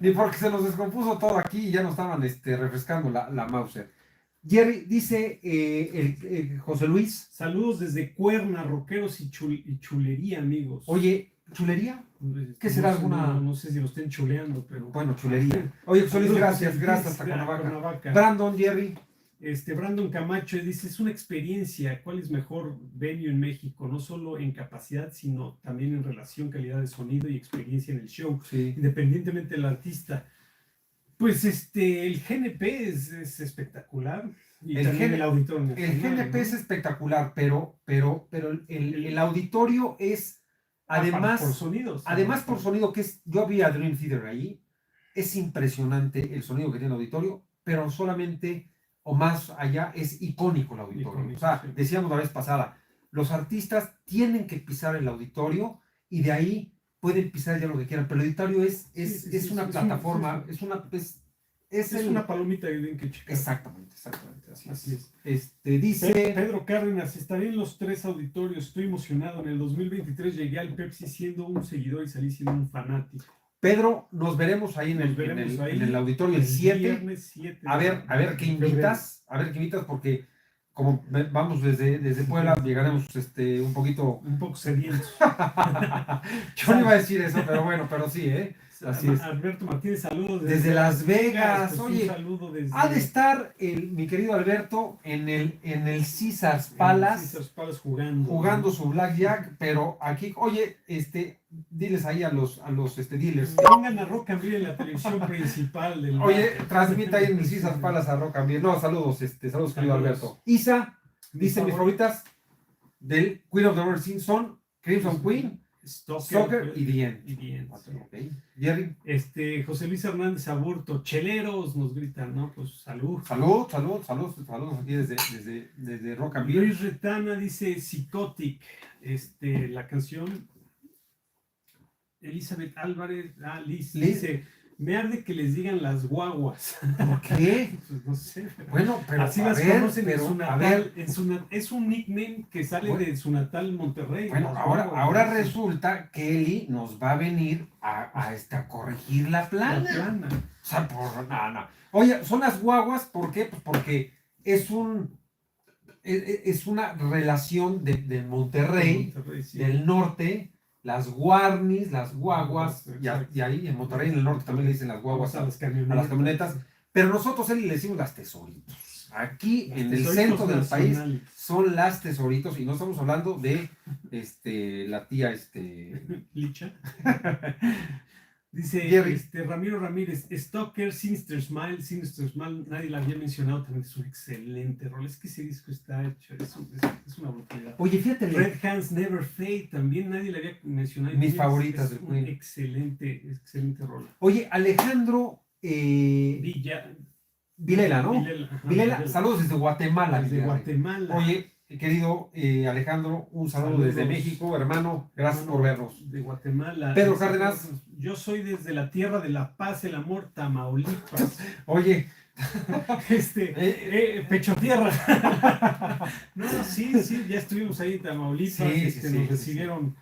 Ni porque se nos descompuso todo aquí y ya nos estaban refrescando la Mauser. Jerry, dice José Luis. Saludos desde Cuerna, rockeros y chulería, amigos. Oye, ¿chulería? ¿Qué será alguna? No sé si lo estén chuleando, pero... Bueno, chulería. Oye, José Luis, gracias hasta Cuernavaca. Brandon, Jerry. Brandon Camacho dice, es una experiencia, ¿cuál es mejor venue en México? No solo en capacidad, sino también en relación, calidad de sonido y experiencia en el show, independientemente del artista. Pues el GNP es espectacular. Y el auditorio nacional, el GNP, ¿no? Es espectacular, pero el auditorio es, además, por sonidos. Además por sonido, yo vi a Dream Theater ahí, es impresionante el sonido que tiene el auditorio, pero solamente, o más allá, es icónico el auditorio. O sea, decíamos la vez pasada, los artistas tienen que pisar el auditorio y de ahí pueden pisar ya lo que quieran, pero el auditorio es una plataforma, es una palomita que checar. Exactamente, así es. Dice Pedro Cárdenas, estaré en los 3 auditorios, estoy emocionado. En el 2023 llegué al Pepsi siendo un seguidor y salí siendo un fanático. Pedro, nos veremos ahí en el auditorio el 7. Viernes 7. A ver qué invitas, porque como vamos desde Puebla, llegaremos un poco sedientos. Yo no iba a decir eso, pero sí, así es. Alberto Martínez, saludos desde Las Vegas. Pues oye, un saludo desde... ha de estar mi querido Alberto en el Caesars Palace, jugando su blackjack, pero aquí, oye, diles ahí a los dealers. Pongan a Rock and Beer en la televisión principal Oye, transmite ahí en el Caesars Palace a Rock and Beer. No, saludos, querido Alberto. Isa dice, mis favoritas del Queen of the Murder Scene son Crimson Queen, Stalker y The End. Okay. Jerry. José Luis Hernández Aburto, cheleros, nos gritan, ¿no? Pues salud. Saludos aquí desde Rock and Beer. Luis Retana dice Psychotic, la canción. Elizabeth Álvarez, Liz dice, Me arde que les digan las guaguas. ¿Por qué? Pues no sé. Bueno, pero así a las ver, conocen pero, en su a ver, natal. Es un nickname que sale Bueno. de su natal Monterrey. bueno, las ahora, guaguas, ahora ¿no? resulta que Eli nos va a venir a corregir la La plana. plana. O sea, no. Oye, son las guaguas, ¿por qué? Pues porque es una relación de Monterrey, Monterrey, sí. del norte, las guarnis, las guaguas, Exacto. y ahí en Monterrey, en el norte también le dicen las guaguas Vamos a las camionetas, pero nosotros Eli le decimos las tesoritos. Aquí Las en el tesoritos centro del país nacionales. son las tesoritos y no estamos hablando de la tía Licha. Dice Jerry. Ramiro Ramírez, Stalker, Sinister Smile, nadie la había mencionado, también es un excelente rol. Es que ese disco está hecho, es una brutalidad. Oye, fíjate, Red Hands Never Fade, también nadie la había mencionado. Mis favoritas es de un Queen. excelente rol. Oye, Alejandro Vilela, ¿no? Vilela, saludos desde Guatemala. Desde Guatemala. Oye, querido Alejandro, un saludo desde México, hermano, gracias por vernos. De Guatemala. Pedro Cárdenas. Yo soy desde la tierra de la paz, el amor, Tamaulipas. Oye, Pecho Tierra. No, sí, ya estuvimos ahí en Tamaulipas, nos recibieron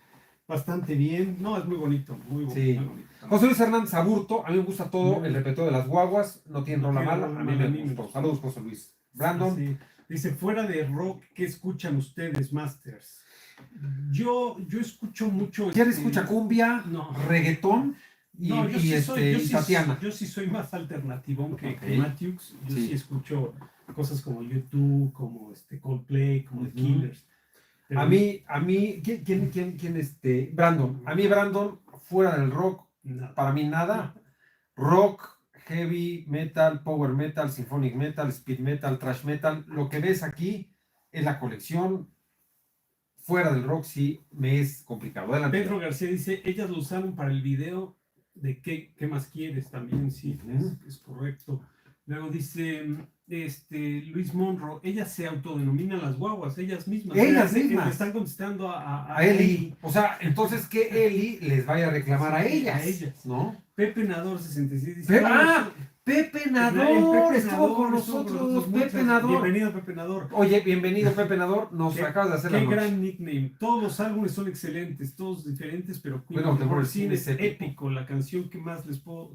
bastante bien. No, es muy bonito, muy bonito. José Luis Hernández Aburto, a mí me gusta todo el repertorio de las guaguas, no tiene rola mala, a mí me gustó. Saludos, José Luis. Brandon. Sí. Dice, fuera de rock, ¿qué escuchan ustedes, Masters? Yo escucho mucho... ¿Quién escucha cumbia, reggaetón y Tatiana? Yo sí soy más alternativo que Matthews. Yo sí escucho cosas como YouTube, como Coldplay, como The Killers. Pero a mí, ¿quién Brandon? A mí Brandon, fuera del rock, para mí nada. Rock, heavy metal, power metal, symphonic metal, speed metal, thrash metal. Lo que ves aquí es la colección. Fuera del rock sí me es complicado. Adelante. Pedro García dice, ellas lo usaron para el video de ¿Qué más quieres? También sí, es correcto. Luego dice Luis Monroe, ellas se autodenominan las guaguas, ellas mismas. Ellas le están contestando a Eli. O sea, entonces que Eli les vaya a reclamar a ellas. A ellas. ¿No? Pepe Nador 66 dice, Pepe Nador estuvo con nosotros. Pepe Nador. Bienvenido, Pepe Nador. Oye, bienvenido, Pepe Nador. Nos acabas de hacer la noche. Qué gran nickname. Todos los álbumes son excelentes, todos diferentes, pero Queen of the North Sea es épico. La canción que más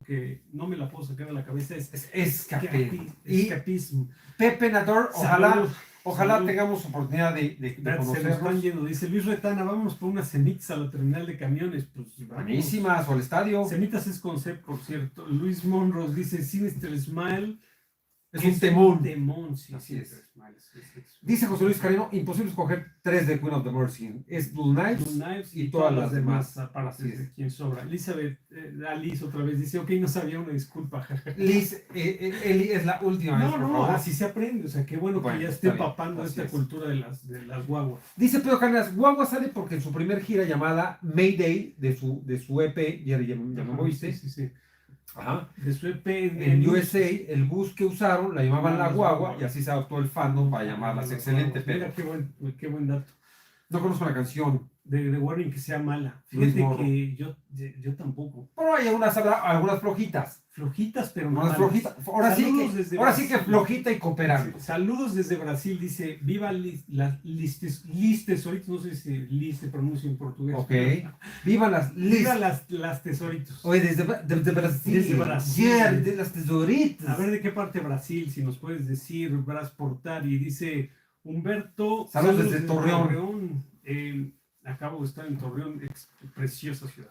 que no me la puedo sacar de la cabeza es Escapismo. Pepe Nador, ojalá tengamos oportunidad de conocerlos. Dice Luis Retana, vámonos por unas cenitas a la terminal de camiones. Pues buenísimas, o al estadio. Cenitas es concept, por cierto. Luis Monroe dice Sinister Smile. Es un temón. Sí, así es. Dice José Luis Carino, imposible escoger 3 de Queen of the Mercy. Es Blue Knives y todas las demás. Aparte de quien sobra. Elizabeth, Alice otra vez dice, ok, no sabía, una disculpa. Liz, Eli es la última vez, por favor. Así se aprende. O sea, qué bueno que ya esté papando esta cultura de las guaguas. Dice Pedro Cárdenas, guagua sale porque en su primer gira llamada Mayday de su EP, ya me moviste. Sí. Ajá. De su EP en USA, el bus que usaron la llamaban la guagua y así se adoptó el fandom para llamarlas. Excelente, pero mira qué buen dato. No conozco la canción de Warning que sea mala. Fíjate que yo tampoco. Pero hay algunas flojitas. Flojitas, pero no. Flojitas. Ahora sí que flojita y cooperando. Saludos desde Brasil, dice, viva Listes, tesoritos, no sé si Lis se pronuncia en portugués. Ok. Viva las tesoritos. Oye, desde Brasil. Desde Brasil. De las tesoritos. A ver, ¿de qué parte Brasil? Si nos puedes decir, Brasportari. Dice Humberto. Saludos desde Torreón. Acabo de estar en Torreón, preciosa ciudad.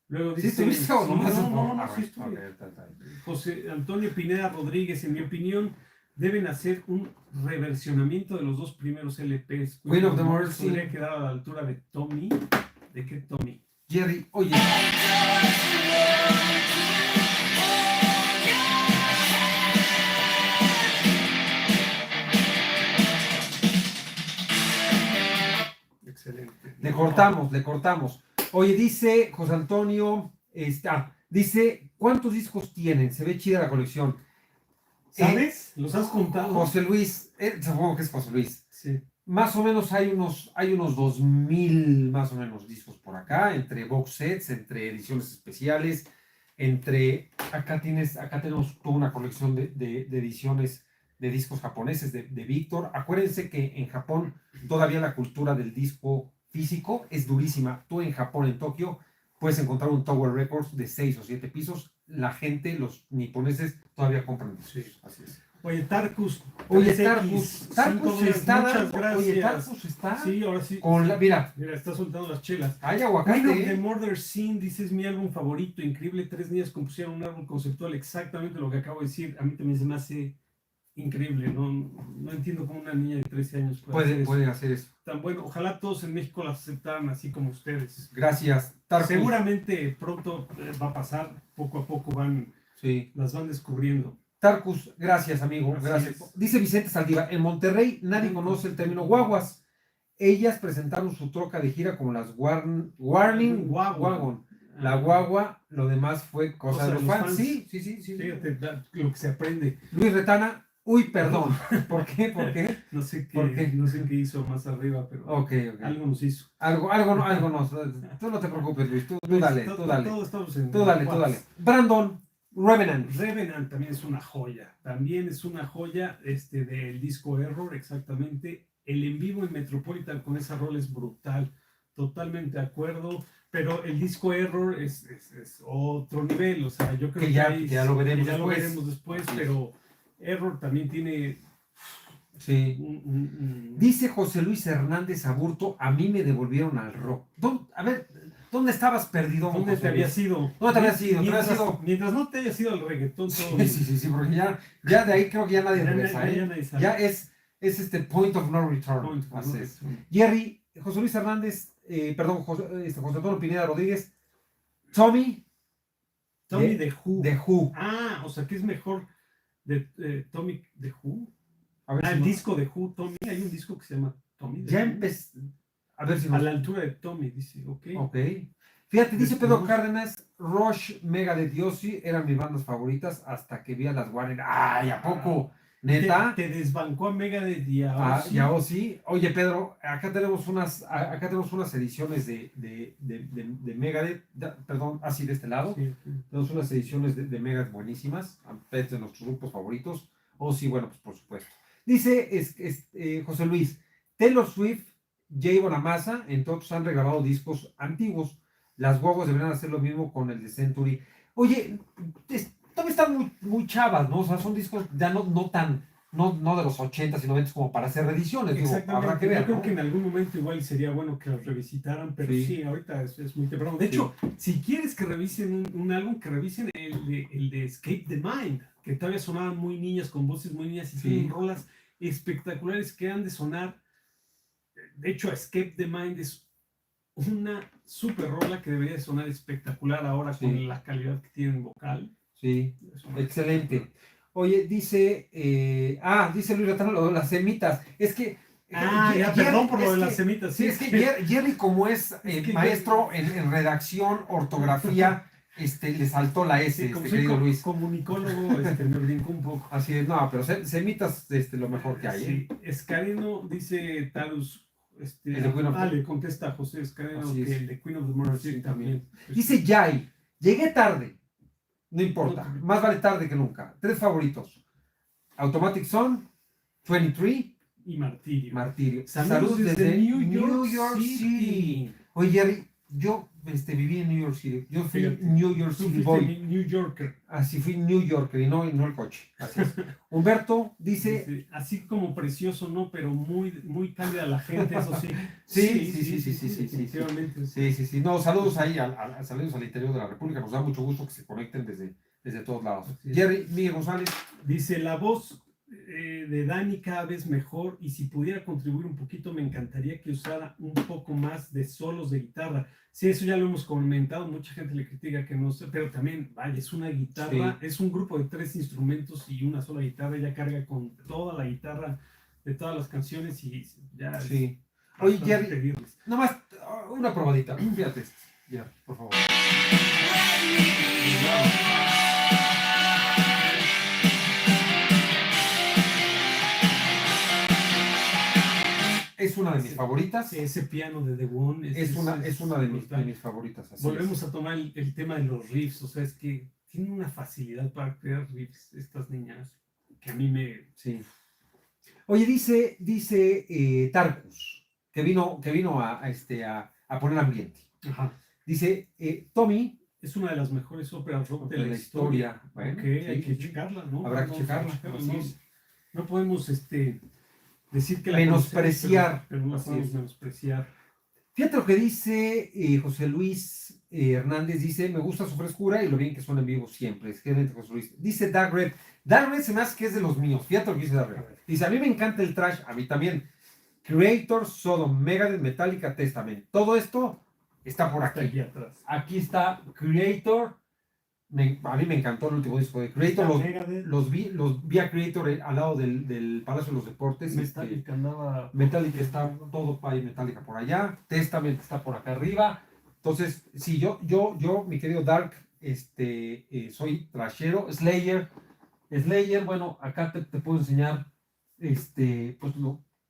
Luego dice, ¿sí estuviste o nomás? No, sí estuve. José Antonio Pineda Rodríguez, en mi opinión, deben hacer un reversionamiento de los 2 primeros LPs. Queen of the Mercy. Podría quedar a la altura de Tommy. ¿De qué Tommy? Jerry, oye. Excelente. Le cortamos. Oye, dice José Antonio, dice, ¿cuántos discos tienen? Se ve chida la colección. ¿Sabes? ¿Los has contado? José Luis, supongo que es José Luis. Sí. Más o menos hay unos 2000 más o menos discos por acá, entre box sets, entre ediciones especiales. acá tenemos toda una colección de ediciones de discos japoneses de Víctor. Acuérdense que en Japón todavía la cultura del disco físico es durísima. Tú en Japón, en Tokio, puedes encontrar un Tower Records de 6 o 7 pisos. La gente, los niponeses, todavía compran discos. Sí. Así es. Oye, Tarkus. Oye, Tarkus está muchas gracias. Oye, Tarkus está. Sí, ahora sí. Con la, mira, está soltando las chelas. Hay aguacate. Queen of the Murder Scene, dice, es mi álbum favorito. Increíble, 3 niñas compusieron un álbum conceptual. Exactamente lo que acabo de decir. A mí también se me hace increíble. No entiendo cómo una niña de 13 años puede hacer eso. Tan bueno. Ojalá todos en México las aceptaran así como ustedes. Gracias, Tarkus. Seguramente pronto va a pasar. Poco a poco las van descubriendo. Tarkus, gracias, amigo. Gracias. Dice Vicente Saldiva, en Monterrey nadie conoce el término guaguas. Ellas presentaron su troca de gira como las Warning Wagon. La guagua, lo demás fue cosa de los fans. Sí. Fíjate lo que se aprende. Luis Retana, uy, perdón. ¿Por qué? No sé qué hizo más arriba, pero algo nos hizo. Algo nos. Tú no te preocupes, Luis. Tú dale. Tú dale. Brandon. Revenant también es una joya. Del disco Error, exactamente. El en vivo en Metropolitan con esa rol es brutal. Totalmente de acuerdo. Pero el disco Error es otro nivel. O sea, yo creo que ya lo veremos después. Pero Error también tiene. Sí. Dice José Luis Hernández Aburto, a mí me devolvieron al rock. A ver, ¿dónde estabas perdido? ¿Dónde te habías ido? Mientras no te hayas ido al reggaetón. Sí, porque ya de ahí creo que ya nadie regresa. Ya es este point of no return. Jerry, José Luis Hernández, José Antonio Pineda Rodríguez, Tommy de Who. De Who. O sea, ¿qué es mejor de Tommy de Who? El disco de Who, Tommy. Hay un disco que se llama Tommy. Ya empecé. A ver si a la altura de Tommy, dice. Ok. Fíjate, dice Pedro Cárdenas, Rush, Megadeth y Ozzy eran mis bandas favoritas hasta que vi a las Warren. ¡Ay, a poco! ¿Neta? Te desbancó a Megadeth y a Ozzy. Oye, Pedro, acá tenemos unas ediciones de Megadeth, perdón, así de este lado. Sí. Tenemos unas ediciones de Megadeth buenísimas, de nuestros grupos favoritos. Ozzy, bueno, pues por supuesto. Dice José Luis, Taylor Swift, Jay Bonamassa, entre otros, han regrabado discos antiguos. Las guaguas deberían hacer lo mismo con el de Century. Oye, todavía están muy, muy chavas, ¿no? O sea, son discos ya no de los 80s y 90s como para hacer reediciones. Exactamente. Habrá que ver, yo creo que en algún momento igual sería bueno que los revisitaran, pero sí ahorita es muy temprano. De hecho, si quieres que revisen un álbum, que revisen el de Escape the Mind, que todavía sonaban muy niñas, con voces muy niñas y tienen rolas espectaculares que han de sonar. De hecho, Escape the Mind es una super rola que debería de sonar espectacular ahora con la calidad que tienen vocal. Sí, excelente. Oye, dice Luis Ratano lo de las semitas. Es que. Perdón por lo de las semitas. Sí, es que Jerry, como es maestro en redacción, ortografía, le saltó la S, querido Luis. Comunicólogo, me brincó un poco. Así es, pero semitas, lo mejor que hay. Sí, Escareno, dice Tarus. Le contesta a José Escareno que el de Queen of the Murder también. Dice Jai, llegué tarde. No importa, más vale tarde que nunca. 3 favoritos: Automatic Son, 23 y Martirio. Saludos desde New York City. Oye, Jerry, yo viví en New York City. Yo fui New York City Boy. New Yorker. Así fui New Yorker y no el coche. Así es. Humberto dice. Así como precioso, no, pero muy, muy cálida la gente, eso sí. Sí. No, saludos ahí, saludos al interior de la República. Nos da mucho gusto que se conecten desde todos lados. Jerry, Miguel González. Dice, la voz de Dani cada vez mejor, y si pudiera contribuir un poquito, me encantaría que usara un poco más de solos de guitarra. Sí, eso ya lo hemos comentado, mucha gente le critica que no sé, pero también, vaya, es una guitarra, es un grupo de 3 instrumentos y una sola guitarra, ella carga con toda la guitarra de todas las canciones y ya... Sí. Oye, Jerry, nomás una probadita, fíjate, ya, por favor. Es una de mis favoritas. Ese piano de Devon es una de mis favoritas. Volvemos a tomar el tema de los riffs. O sea, es que tienen una facilidad para crear riffs estas niñas que a mí me... Sí. Oye, dice Tarkus, que vino a poner ambiente. Ajá. Dice, Tommy... Es una de las mejores óperas rock de la historia. Bueno, okay, sí, hay que checarla, ¿no? Habrá que checarla. No podemos decir que la menospreciar. Pero no la podemos menospreciar. Fíjate lo que dice José Luis Hernández, dice, me gusta su frescura y lo bien que suena en vivo siempre. Es que José Luis. Dice Dark Red. Dark Red se me hace que es de los míos. Fíjate lo que dice Dark Red. Dice, a mí me encanta el trash, a mí también. Creator, Sodom, Megadeth, Metallica, Testament. Todo esto está por aquí. Aquí está Creator. A mí me encantó el último disco de Creator. Los vi a Creator al lado del Palacio de los Deportes. Metallica está todo ahí, Metallica por allá. Testament está por acá arriba. Entonces, sí, yo mi querido Dark, soy trashero. Slayer, bueno, acá te puedo enseñar pues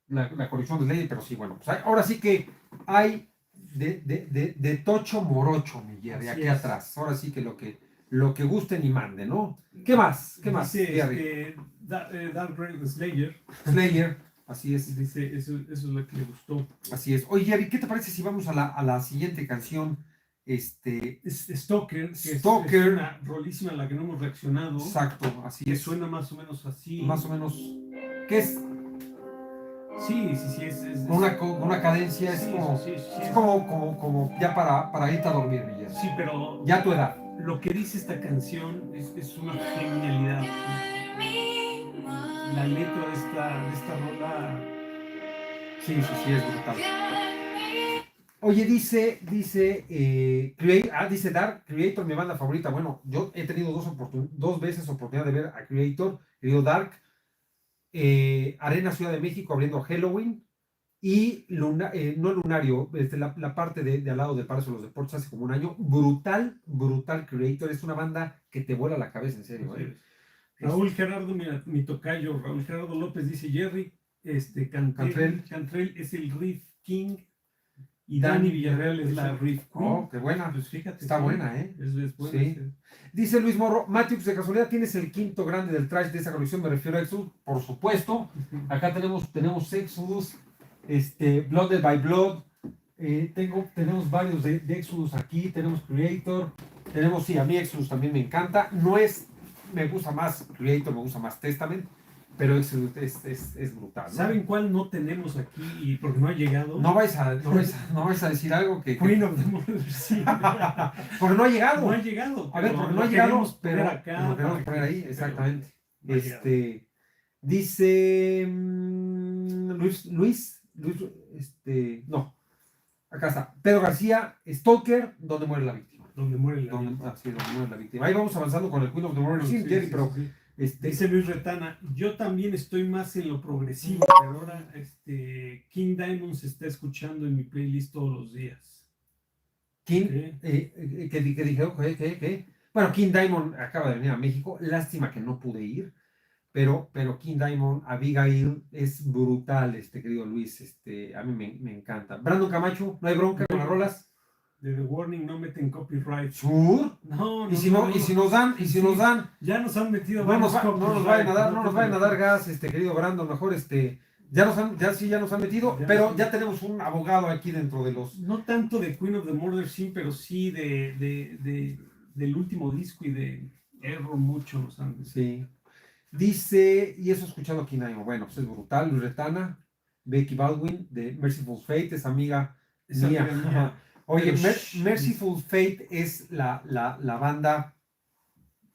la colección de Slayer, pero sí, bueno, pues ahora sí que hay de tocho morocho, mi Jerry, aquí atrás. Ahora sí que lo que gusten y manden, ¿no? ¿Qué más? Dice Dark Red Slayer. Así es. Dice, eso es lo que le gustó. Así es. Oye, Jerry, ¿qué te parece si vamos a la siguiente canción? Stalker, es una rolísima a la que no hemos reaccionado. Exacto, así que es. Suena más o menos así. Más o menos. ¿Qué es? Sí, es una cadencia, sí, es como ya para irte a dormir, Villar. Sí, pero ya tu edad. Lo que dice esta canción es una genialidad. La letra de esta rola. Sí, es brutal. Oye, dice Dark, Creator, mi banda favorita. Bueno, yo he tenido dos veces oportunidad de ver a Creator, querido Dark. Arena Ciudad de México abriendo Halloween y no Lunario, la parte de al lado del Palacio de los Deportes hace como un año. Brutal Creator, es una banda que te vuela la cabeza, en serio. Raúl Gerardo, mi tocayo, Raúl Gerardo López dice, Jerry, Cantrell es el Riff King y Dani Villarreal es la Riff Queen. Oh, qué buena. Pues fíjate. Está buena, Es buena. Sí. Dice Luis Morro, Matthews, de casualidad tienes el quinto grande del trash de esa colección, me refiero a Exodus, por supuesto. Acá tenemos Exodus, Blooded by Blood, tenemos varios de Exodus aquí, tenemos Creator, a mí Exodus también me encanta, me gusta más Creator, me gusta más Testament, pero Exodus es brutal, ¿no? ¿Saben cuál no tenemos aquí y porque no ha llegado? No vais a decir algo que... Queen of the Mother, sí. Porque no ha llegado. No ha llegado. A ver, porque no ha llegado, pero acá, lo queremos poner ahí, exactamente. No Dice Luis, no, acá está. Pedro García, Stalker, ¿dónde muere la víctima? Donde muere la víctima. Sí, donde muere la víctima. Ahí vamos avanzando con el Queen of the Murder Scene, Jerry, pero... Dice Luis Retana, yo también estoy más en lo progresivo, pero ahora King Diamond se está escuchando en mi playlist todos los días. King, que dije, ¿qué? Bueno, King Diamond acaba de venir a México, lástima que no pude ir, pero King Diamond, Abigail, es brutal, querido Luis, a mí me encanta. Brandon Camacho, no hay bronca con las rolas. De The Warning no meten copyright. ¿Sure? No. Y si nos dan, ya nos han metido. No nos vayan a dar gas, querido Brandon, mejor ya nos han metido, pero ya tenemos un abogado aquí dentro de los. No tanto de Queen of the Murder Scene, pero sí del último disco y de Error mucho nos han metido. Sí. Dice, y eso escuchado aquí Naimo. Bueno, pues es brutal. Luis Retana, Becky Baldwin de Merciful Fate, es amiga mía. Oye, Merciful Fate es la banda,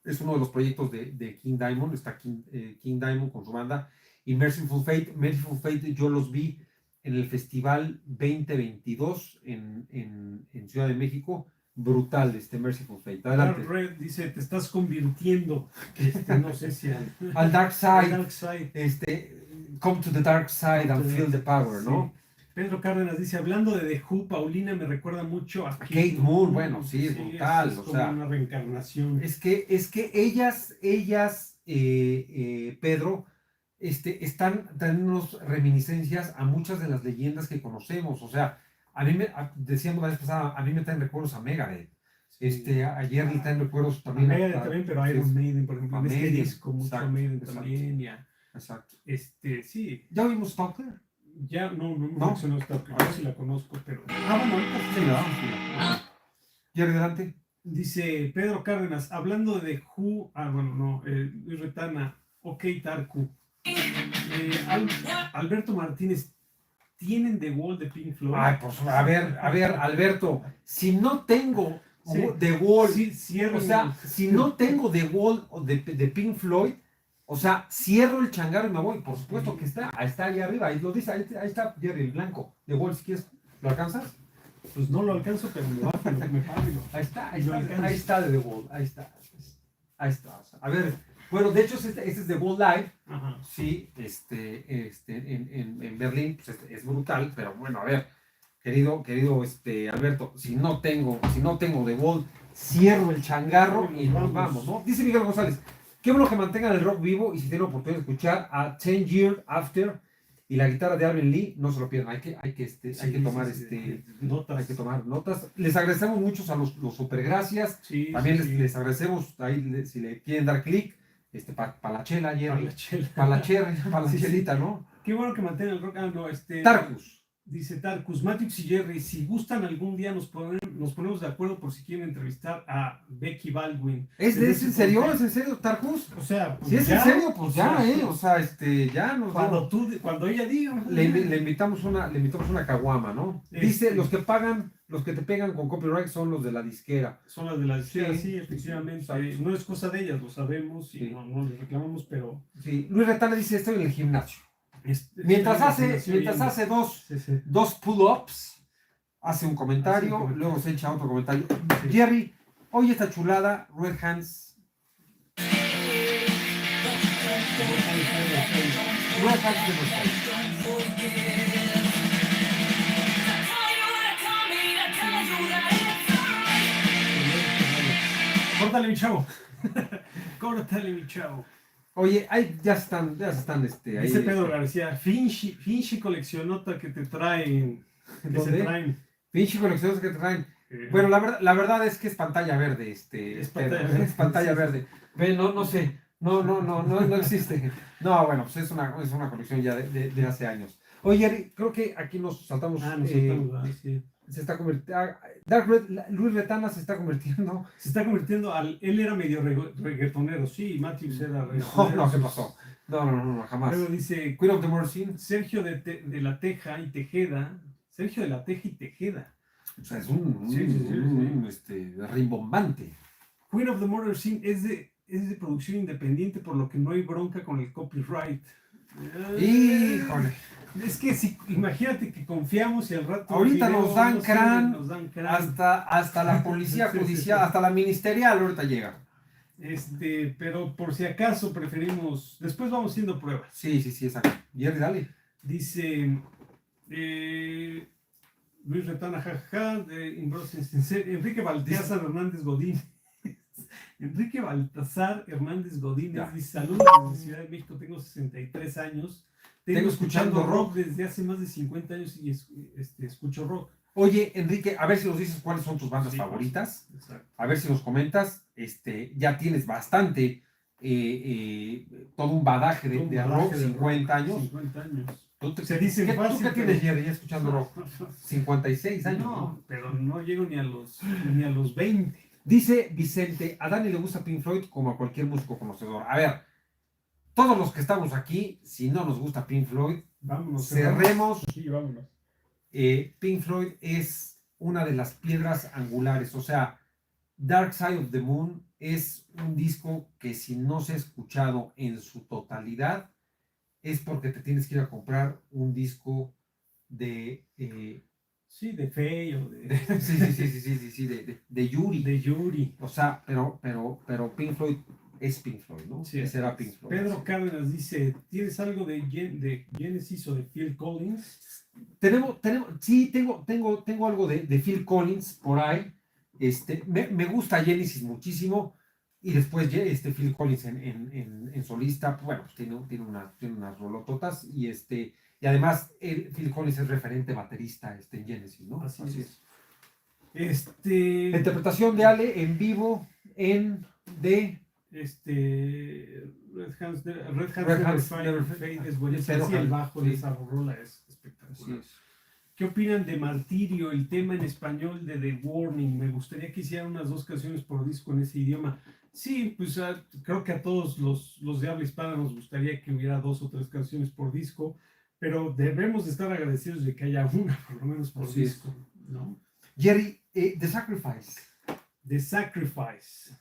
es uno de los proyectos de King Diamond, está King Diamond con su banda, y Merciful Fate yo los vi en el Festival 2022 en Ciudad de México, brutal Merciful Fate. Adelante. Dark Red dice, te estás convirtiendo, no sé si al Dark Side, come to the Dark Side and feel the power, ¿no? Sí. Pedro Cárdenas dice, hablando de The Who, Paulina me recuerda mucho a Kate Moon. Bueno, sí, es brutal. Es como una reencarnación. Es que ellas Pedro, están trayéndonos reminiscencias a muchas de las leyendas que conocemos. O sea, decíamos la vez pasada, a mí me traen recuerdos a Megadeth. Ayer le traen recuerdos también Megadeth también, pero Iron Maiden, por ejemplo, en este Maiden, disco, mucho exacto, Maiden exacto. también, ya. Exacto. Sí. ¿Ya oímos Stalker? Ya, no mencionó Stalker, yo sí la conozco, pero... bueno, ahorita sí la damos. Y adelante. Dice Pedro Cárdenas, hablando de Who, Luis Retana, ok, Tarku. Alberto Martínez, ¿tienen The Wall de Pink Floyd? Ay, pues a ver, Alberto, si no tengo The Wall, o sea, si no tengo The Wall de Pink Floyd, o sea, cierro el changarro y me voy. Por supuesto que está ahí arriba, ahí lo dice, ahí está Jerry, el blanco. The Wall, si quieres, ¿lo alcanzas? Pues no lo alcanzo, pero me paro. Ahí está de The Wall, ahí está. A ver, bueno, de hecho, este es The Wall Live. Ajá. Sí, en Berlín, pues es brutal, pero bueno, a ver, querido Alberto, si no tengo The Wall, cierro el changarro y nos vamos, ¿no? Dice Miguel González, qué bueno que mantengan el rock vivo y si tienen la oportunidad de escuchar a 10 Years After y la guitarra de Alvin Lee, no se lo pierdan, hay que tomar notas. Hay que tomar notas. Les agradecemos mucho a los super gracias. También les agradecemos ahí si le quieren dar clic. Para la chela, Jerry. Para la chelita, ¿no? Qué bueno que mantengan el rock. Tarkus. Dice Tarkus, Matrix y Jerry, si gustan algún día nos ponemos de acuerdo por si quieren entrevistar a Becky Baldwin. ¿Es en serio? ¿Es en serio, Tarkus? O sea, pues si es en serio, pues ya, o sea, ya nos cuando ella diga. Le invitamos una caguama, ¿no? Dice, los que te pegan con copyright son los de la disquera. Son los de la disquera, sí, efectivamente. No es cosa de ellas, lo sabemos y no les reclamamos, pero... Sí, Luis Retana dice, estoy en el gimnasio. Mientras hace dos pull-ups, hace un comentario, luego se echa otro comentario. Sí. Jerry, oye esta chulada, Red Hands. Red Hands de Córtale, mi chavo. Córtale, mi chavo. Oye, ya están ahí. Dice Pedro García, Finchi coleccionota que te traen. Finchi coleccionota que te traen. Bueno, la verdad es que es pantalla verde, es pantalla verde. No sé, no existe. No, bueno, pues es una colección ya de hace años. Oye, creo que aquí nos saltamos. Sí. Se está convirtiendo. Dark Red, Luis Retana se está convirtiendo. Él era medio reggaetonero, sí, Matrix era reggaetonero. No, ¿qué pasó? No, jamás. Luego dice Queen of the Mercy. Sergio de la Teja y Tejeda. Sergio de la Teja y Tejeda. O sea, es un rimbombante. Queen of the Murder Scene es de producción independiente, por lo que no hay bronca con el copyright. Híjole. Es que imagínate que confiamos y al rato... Ahorita nos dan crán. Hasta la policía judicial, hasta la ministerial ahorita llega. Pero por si acaso preferimos... Después vamos haciendo pruebas. Sí, exacto. Jerry, dale. Dice... Luis Retana, jajaja, Enrique Baltasar Hernández Godín. Enrique Baltasar Hernández Godínez dice: saludos desde Ciudad de México, tengo 63 años. Tengo escuchando rock desde hace más de 50 años y escucho rock. Oye, Enrique, a ver si nos dices cuáles son tus bandas favoritas. Exacto. A ver si nos comentas. Ya tienes bastante, todo un badaje de rock, 50 años. 50 años. ¿Tú qué tienes, Jerry, ya escuchando rock? 56 años. No, pero no llego ni a los 20. Dice Vicente, a Dani le gusta Pink Floyd como a cualquier músico conocedor. A ver, todos los que estamos aquí, si no nos gusta Pink Floyd, cerremos. Sí, vámonos. Pink Floyd es una de las piedras angulares. O sea, Dark Side of the Moon es un disco que si no se ha escuchado en su totalidad, es porque te tienes que ir a comprar un disco de... sí, de Fey o de... de Yuri. De Yuri. O sea, pero Pink Floyd es Pink Floyd, ¿no? Sí, será Pink Floyd. Pedro Cárdenas dice, ¿tienes algo de Genesis o de Phil Collins? Tengo algo de Phil Collins por ahí. Me gusta Genesis muchísimo. Y después Phil Collins en solista, bueno, pues tiene unas rolototas y además Phil Collins es referente baterista en Genesis, ¿no? Así es. La interpretación de Ale en vivo de Red Hands Never Fade es buenísimo. Sí, el bajo de esa rola es espectacular. ¿Qué opinan de Martirio, el tema en español de The Warning? Me gustaría que hicieran unas 2 canciones por disco en ese idioma. Sí, pues creo que a todos los de habla hispana nos gustaría que hubiera 2 o 3 canciones por disco, pero debemos de estar agradecidos de que haya una por lo menos por disco, ¿no? Jerry, The Sacrifice. The Sacrifice.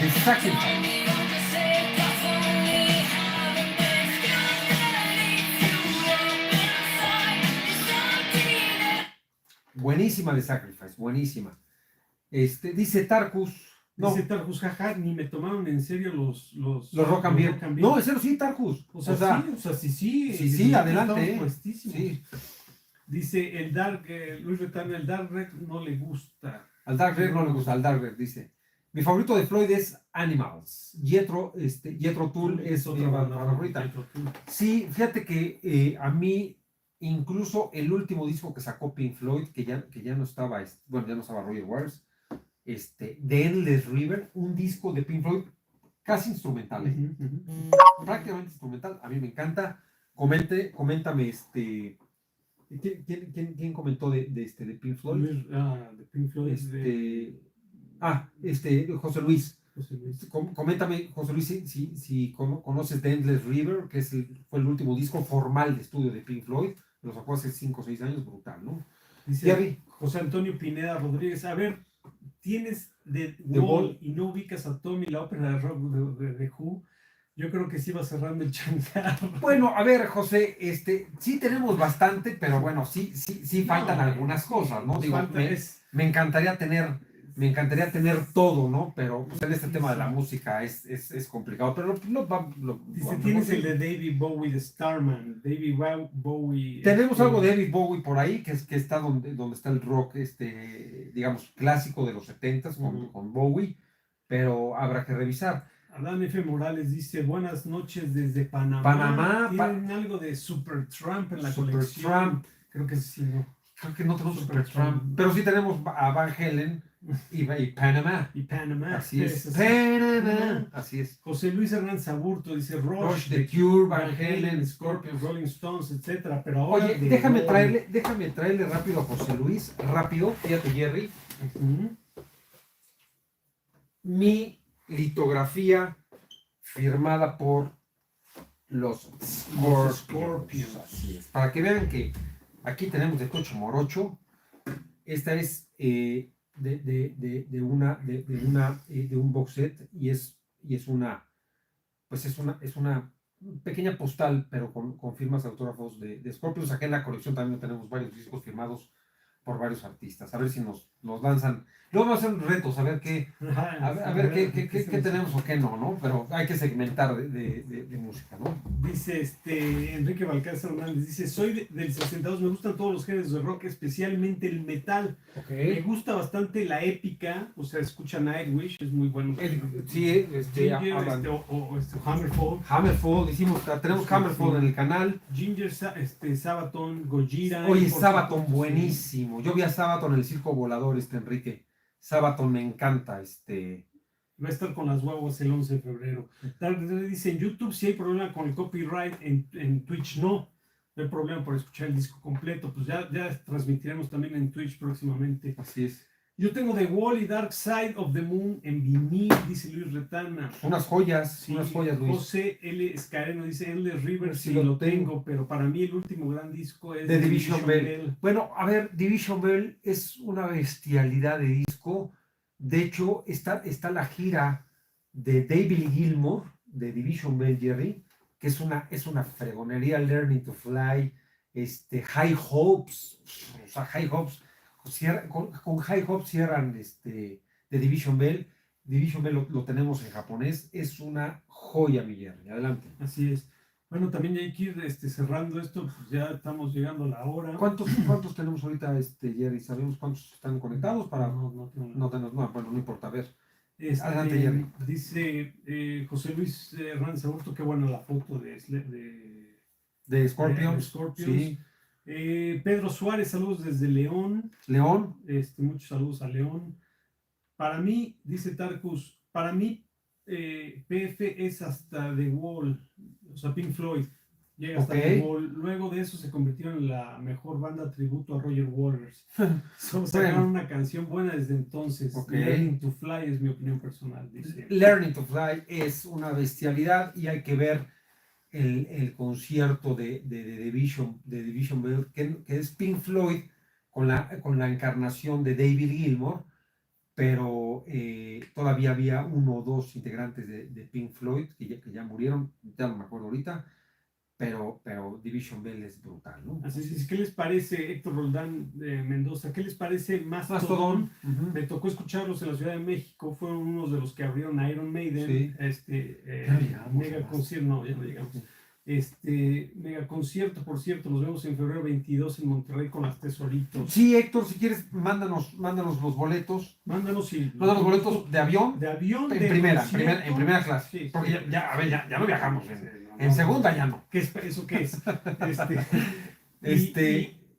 The Sacrifice. Buenísima The Sacrifice, buenísima. Dice Tarkus. Dice Tarkus, jaja, ni me tomaron en serio los Rock and Beer. No, en serio sí, Tarkus. O sea, sí, adelante. Sí. Dice el Dark, Luis Retana, el Dark Red no le gusta. Al Dark Red no le gusta, al Dark Red dice. Mi favorito de Floyd es Animals. Jethro Tull es otra banda favorita. Sí, fíjate que a mí, incluso el último disco que sacó Pink Floyd, que ya no estaba, ya no estaba Roger Waters, The Endless River, un disco de Pink Floyd casi instrumental, prácticamente instrumental, a mí me encanta. Coméntame, ¿quién comentó de Pink Floyd? De Pink Floyd. José Luis. Coméntame, José Luis, si conoces The Endless River, que fue el último disco formal de estudio de Pink Floyd, lo sacó hace 5 o 6 años, brutal, ¿no? Dice José Antonio Pineda Rodríguez, a ver, tienes The Wall y no ubicas a Tommy, la ópera de rock de Who. Yo creo que sí va cerrando el changarro. Bueno, a ver, José, sí tenemos bastante, pero bueno, sí faltan algunas cosas, ¿no? Digo, me encantaría tener todo, ¿no? Pero pues, en este tema de la música es complicado, pero dice, tienes el de David Bowie, de Starman. David Bowie. Tenemos algo de David Bowie por ahí, que está donde está el rock, digamos, clásico de los 70s con Bowie, pero habrá que revisar. Adán F. Morales dice, buenas noches desde Panamá. ¿Tienen algo de Supertramp en la colección? Creo que sí, ¿no? Creo que no tenemos Supertramp, pero sí tenemos a Van Halen y Panamá. Y Panamá. Así es. Panamá. Así es. José Luis Hernández Aburto dice Rush, The Cure, Van Halen, Scorpions, Rolling Stones, etcétera. Pero ahora oye, déjame traerle rápido a José Luis, fíjate, Jerry. Mi litografía firmada por los Scorpions. Así es. Para que vean que aquí tenemos de Tocho Morocho. Esta es de un box set y es una pequeña postal, pero con firmas autógrafos de Scorpions. Acá en la colección también tenemos varios discos firmados por varios artistas. A ver si nos lanzan. Luego vamos a hacer retos, a ver qué tenemos o qué no, pero hay que segmentar de música, ¿no? Dice Enrique Balcázar Hernández, dice, soy del 62, me gustan todos los géneros de rock, especialmente el metal. Okay. Me gusta bastante la épica, o sea, escucha Nightwish, es muy bueno. Hammerfall. Hammerfall, tenemos Hammerfall en el canal. Ginger, Sabaton, Gojira. Oye, Sabaton, buenísimo. Yo vi a Sabaton en el Circo Volador, Enrique. Sabaton me encanta, Va a estar con las guaguas el 11 de febrero. Dice, en YouTube sí hay problema con el copyright, en Twitch no hay problema por escuchar el disco completo. Pues ya transmitiremos también en Twitch próximamente. Así es. Yo tengo The Wall y Dark Side of the Moon en vinil, dice Luis Retana. Unas joyas, Luis. José L. Escareno dice, Endless River sí lo tengo, pero para mí el último gran disco es The Division Bell. Bueno, a ver, Division Bell es una bestialidad de disco. De hecho, está la gira de David Gilmour, de Division Bell, Jerry, que es una fregonería. Learning to Fly, High Hopes, o sea, High Hopes, con High Hopes cierran de Division Bell. Division Bell lo tenemos en japonés, es una joya, mi Jerry. Adelante. Así es. Bueno, también hay que ir cerrando esto, pues ya estamos llegando a la hora. ¿Cuántos tenemos ahorita, Jerry? ¿Sabemos cuántos están conectados? Para... No tenemos. Bueno, no importa, a ver. Adelante, Jerry. Dice José Luis Hernández Aburto, qué buena la foto de Scorpions. Sí. Pedro Suárez, saludos desde León. Muchos saludos a León. Para mí, dice Tarkus, para mí PF es hasta The Wall, o sea, Pink Floyd, llega hasta The Wall. Luego de eso se convirtieron en la mejor banda tributo a Roger Waters. Sacaron una canción buena desde entonces. Learning to Fly es mi opinión personal, dice. Learning to Fly es una bestialidad y hay que ver el concierto de Division Bell, que es Pink Floyd con la encarnación de David Gilmour, pero todavía había uno o dos integrantes de Pink Floyd que ya murieron, ya no me acuerdo ahorita, pero Division Bell es brutal, ¿no? Así es. ¿Qué les parece, Héctor Roldán Mendoza? ¿Qué les parece Mastodon? Me tocó escucharlos en la Ciudad de México, fueron unos de los que abrieron Iron Maiden, mega concierto, no, ya no llegamos. Mega concierto, por cierto, nos vemos en febrero 22 en Monterrey con las Tesoritos. Sí, Héctor, si quieres, mándanos los boletos. Mándanos los boletos de avión. En primera clase. Sí, porque ya no viajamos. En segunda ya no. ¿Eso qué es?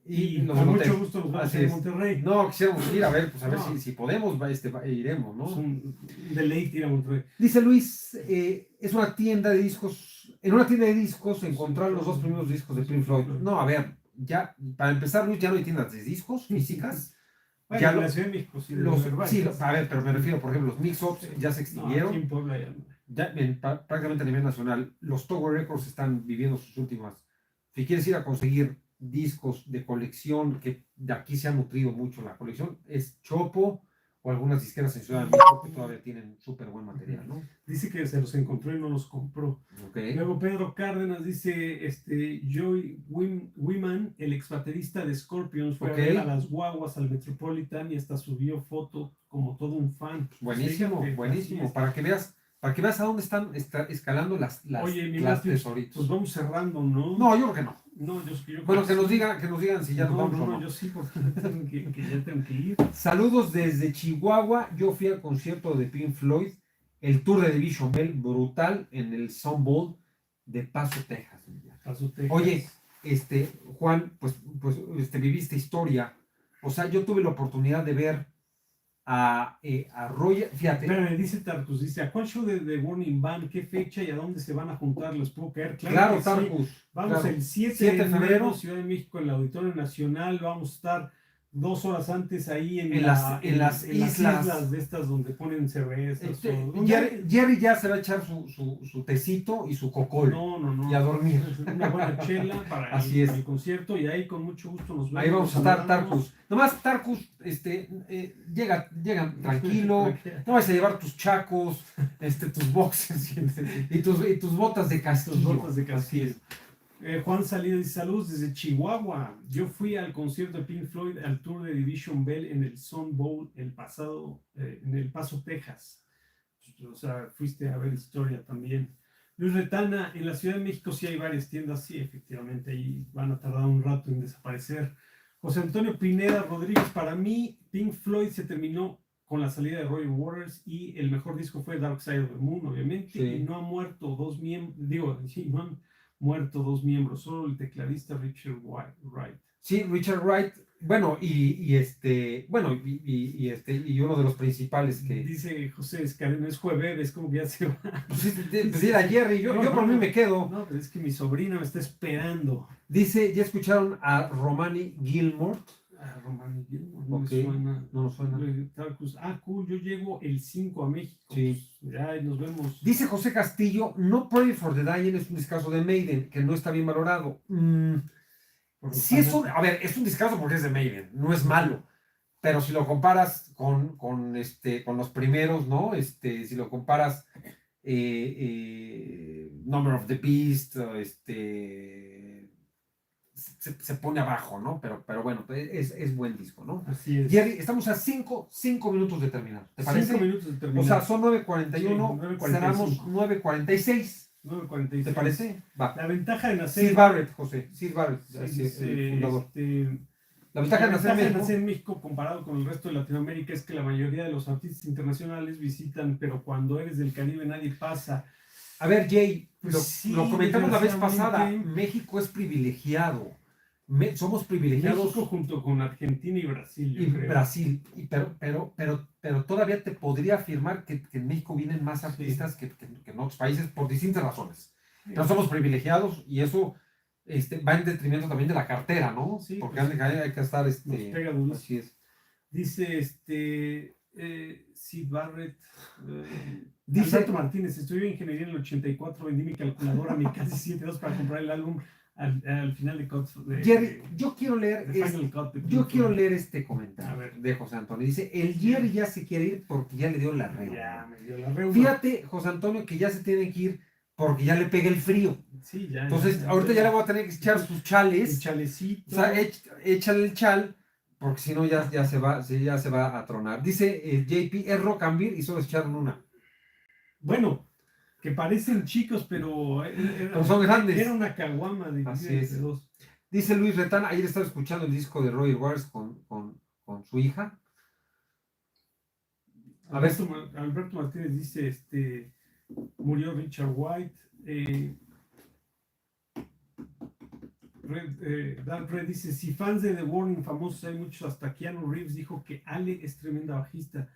Y con mucho gusto nos vamos a Monterrey. No, quisiéramos ir a ver, si podemos, iremos, ¿no? Es un deleite ir a Monterrey. Dice Luis, es una tienda de discos. En una tienda de discos encontrar los dos primeros discos de Pink Floyd. No, a ver, ya, para empezar, Luis, ya no hay tiendas de discos físicas. Bueno, ya en la Ciudad de México sí. A ver, pero me refiero, por ejemplo, los mix-ups ya se extinguieron. Aquí en Puebla ya no. Prácticamente a nivel nacional, los Tower Records están viviendo sus últimas. Si quieres ir a conseguir discos de colección, que de aquí se ha nutrido mucho la colección, es Chopo o algunas disqueras en Ciudad de México que todavía tienen súper buen material, ¿no? Dice que se los encontró y no los compró. Luego Pedro Cárdenas dice, Joey Wiman, el ex baterista de Scorpions, fue a ver a las guaguas al Metropolitan y hasta subió foto como todo un fan. Buenísimo. Para que veas a dónde están escalando las Tesoritos. Pues vamos cerrando, ¿no? No, yo creo que no. Bueno, que nos digan si ya nos vamos o no. Yo sí, porque ya tengo que ir. Saludos desde Chihuahua. Yo fui al concierto de Pink Floyd, el tour de Division Bell, brutal, en el Sun Bowl de Paso, Texas. Oye, Juan, pues viviste historia. O sea, yo tuve la oportunidad de ver a Roger, fíjate. Pero dice Tarkus, dice, ¿a cuál show de The Burning Man? ¿Qué fecha y a dónde se van a juntar? ¿Les puedo caer? Claro, Tarkus. Sí. Vamos el 7 de febrero, Ciudad de México, en el Auditorio Nacional. Vamos a estar 2 horas antes ahí en las islas de estas donde ponen cervezas. Jerry ya se va a echar su tecito y su cocol. No. Y a dormir. Una buena chela para el concierto y ahí con mucho gusto nos vemos. Ahí vamos a estar, Tarkus. Nomás, Tarkus, llega tranquilo. No vas a llevar tus chacos, tus boxers y tus botas de castillo. Juan Salido dice, saludos desde Chihuahua. Yo fui al concierto de Pink Floyd, al tour de Division Bell en el Sun Bowl en El Paso, Texas. O sea, fuiste a ver historia también. Luis Retana, en la Ciudad de México sí hay varias tiendas, sí, efectivamente, ahí van a tardar un rato en desaparecer. José Antonio Pineda Rodríguez, para mí, Pink Floyd se terminó con la salida de Roger Waters y el mejor disco fue Dark Side of the Moon, obviamente, sí. Y no han muerto dos miembros, solo el tecladista Richard Wright. Sí, Richard Wright, bueno, y uno de los principales que... Dice José Escareno, es jueves, como que ya se va. Pues era Jerry, yo por mí me quedo. No, pero es que mi sobrina me está esperando. Dice, ¿ya escucharon a Romani Gilmour? Romani Gilmour, no nos suena. Cool, yo llego el 5 a México. Sí. Pues, ya nos vemos. Dice José Castillo, No Pray for the Dying es un discazo de Maiden, que no está bien valorado. Sí, es un discazo porque es de Maiden, no es malo. Pero si lo comparas con los primeros, ¿no? Si lo comparas Number of the Beast, se pone abajo, ¿no? Pero bueno, es buen disco, ¿no? Así es. Jerry, estamos a 5 minutos de terminar. ¿Te parece? 5 minutos de terminar. O sea, son 9:41, cerramos 9:46. 9:46. ¿Te parece? Va. La ventaja de nacer... Sid Barrett, José. Sid Barrett, Sí, es el fundador. la ventaja de nacer en México comparado con el resto de Latinoamérica es que la mayoría de los artistas internacionales visitan, pero cuando eres del Caribe nadie pasa. A ver, Jay, Pues sí, lo comentamos la vez pasada. desgraciadamente. México es privilegiado. Somos privilegiados. México junto con Argentina y Brasil, yo creo. Brasil. Pero todavía te podría afirmar que en México vienen más artistas que en otros países por distintas razones. Pero somos privilegiados y eso va en detrimento también de la cartera, ¿no? Sí, porque pues, hay que estar... nos pega durísimo. Así es. Dice Sid Barrett, Dice Alberto Martínez, estudié ingeniería en el 84, vendí mi calculadora, mi casi 7 2 para comprar el álbum al final de Jerry, yo quiero leer este A comentario ver. de José Antonio. Dice, el Jerry ya se quiere ir porque ya le dio la reuma. Ya me dio la reuma. Fíjate, José Antonio, que ya se tiene que ir porque ya le pega el frío. Sí, ya. Entonces, ahorita ya le voy a tener que echar sus chales. El chalecito. O sea, échale el chal, porque si no ya se va a tronar. Dice JP, es Rock and Beer y solo echaron una. Bueno, que parecen chicos, pero son grandes. Era una caguama de dos. Dice Luis Retán, ayer estaba escuchando el disco de Roy Waters con su hija. Alberto Martínez dice, murió Richard White. Dark Red dice, si fans de The Warning famosos hay muchos, hasta Keanu Reeves dijo que Ale es tremenda bajista.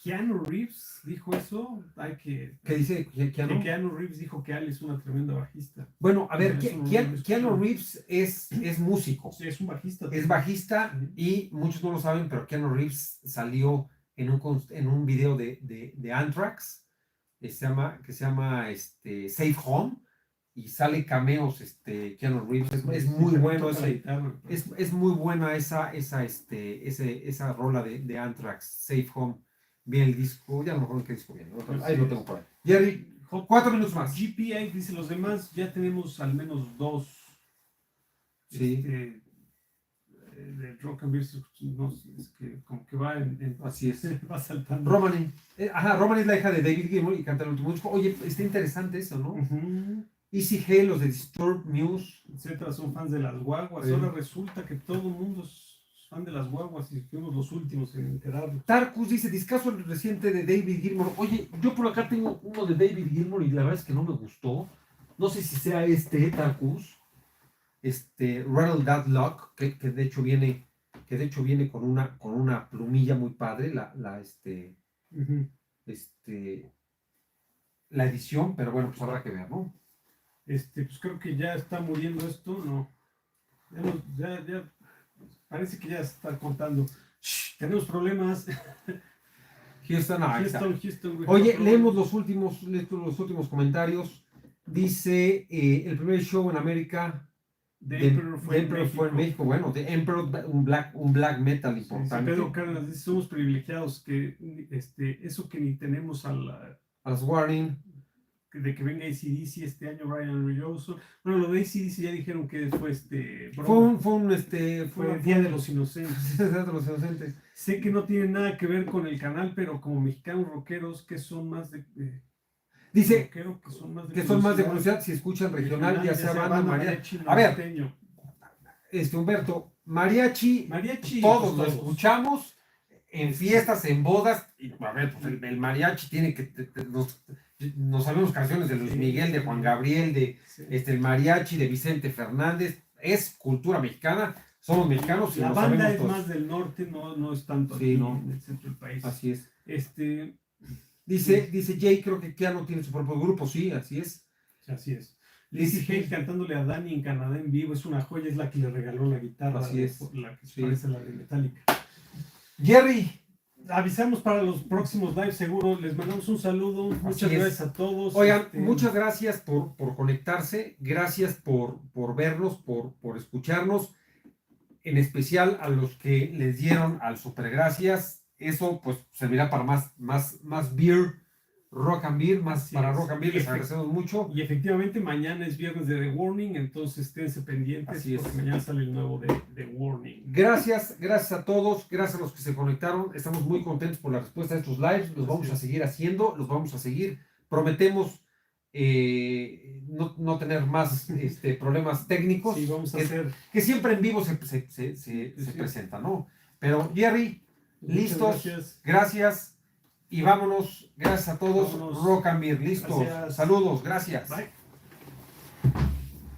Keanu Reeves dijo eso. ¿Qué dice Keanu? Keanu Reeves dijo que Ale es una tremenda bajista. Bueno, a ver, Keanu Reeves es músico. Sí, es un bajista. Es bajista y muchos no lo saben, pero Keanu Reeves salió en un video de Anthrax que se llama Safe Home y sale cameos Keanu Reeves. Es muy bueno es muy buena esa rola de Anthrax, Safe Home. Vi el disco, ya no me acuerdo qué disco viene. Ahí lo tengo por ahí. Jerry, 4 minutos más. GPA dice, los demás ya tenemos al menos 2. Sí. De Rock and Beer, no, es que como que va así es. Va saltando. Romany. Romany es la hija de David Gilmour y canta el último disco. Oye, está interesante eso, ¿no? Easy G, los de Disturbed, Muse, etcétera, son fans de las guaguas. Ahora resulta que todo el mundo es fan de las guaguas y fuimos los últimos en enterarnos. Tarkus dice, discazo el reciente de David Gilmour. Oye, yo por acá tengo uno de David Gilmour y la verdad es que no me gustó. No sé si sea Tarkus. Rattle That Lock, que de hecho viene con una plumilla muy padre, la edición, pero bueno, pues habrá que ver, ¿no? Pues creo que ya está muriendo esto, ¿no? Ya parece que ya se está cortando. Tenemos problemas. Houston. Houston. Oye, leemos los últimos comentarios. Dice, el primer show en América The Emperor fue en México. Bueno, The Emperor, un black metal importante. Pedro Cárdenas dice, somos privilegiados, que eso que ni tenemos a las Warning, de que venga AC/DC este año, Brian Johnson. Bueno, lo de AC/DC ya dijeron que fue fue Día de los Inocentes. Día de los Inocentes. Sé que no tiene nada que ver con el canal, pero como mexicanos rockeros que son más de dice que son más de curiosidad, si escuchan regional, ya sea banda, mariachi. A ver, Humberto, mariachi todos lo escuchamos en fiestas, en bodas, y a ver, pues el mariachi tiene que nos sabemos canciones de Luis Miguel, de Juan Gabriel, el mariachi de Vicente Fernández, es cultura mexicana, somos mexicanos y la lo banda sabemos es todos. Más del norte, no es tanto aquí en el centro del país. Así es. Dice Jay, creo que Keanu tiene su propio grupo, sí, así es. Así es. Lizzie Hale cantándole a Dani en Canadá en vivo, es una joya, es la que le regaló la guitarra, así es. La que parece la de Metallica. Jerry, avisamos para los próximos lives, seguro. Les mandamos un saludo. Muchas gracias a todos. Oigan, muchas gracias por conectarse, gracias por vernos, por escucharnos, en especial a los que les dieron al super gracias. Eso pues servirá para más beer, rock and beer, para rock and beer. Les agradecemos mucho. Y efectivamente mañana es viernes de The Warning, entonces esténse pendientes. Así es. Porque mañana sale el nuevo de The Warning. Gracias a todos, gracias a los que se conectaron. Estamos muy contentos por la respuesta de estos lives. Los vamos a seguir haciendo, los vamos a seguir. Prometemos no tener más problemas técnicos. Sí, vamos a hacer. Que siempre en vivo se presenta, ¿no? Pero Jerry, listos, gracias y vámonos. Gracias a todos. Vámonos. Rock and Beer, listo. Gracias. Saludos, gracias. Bye.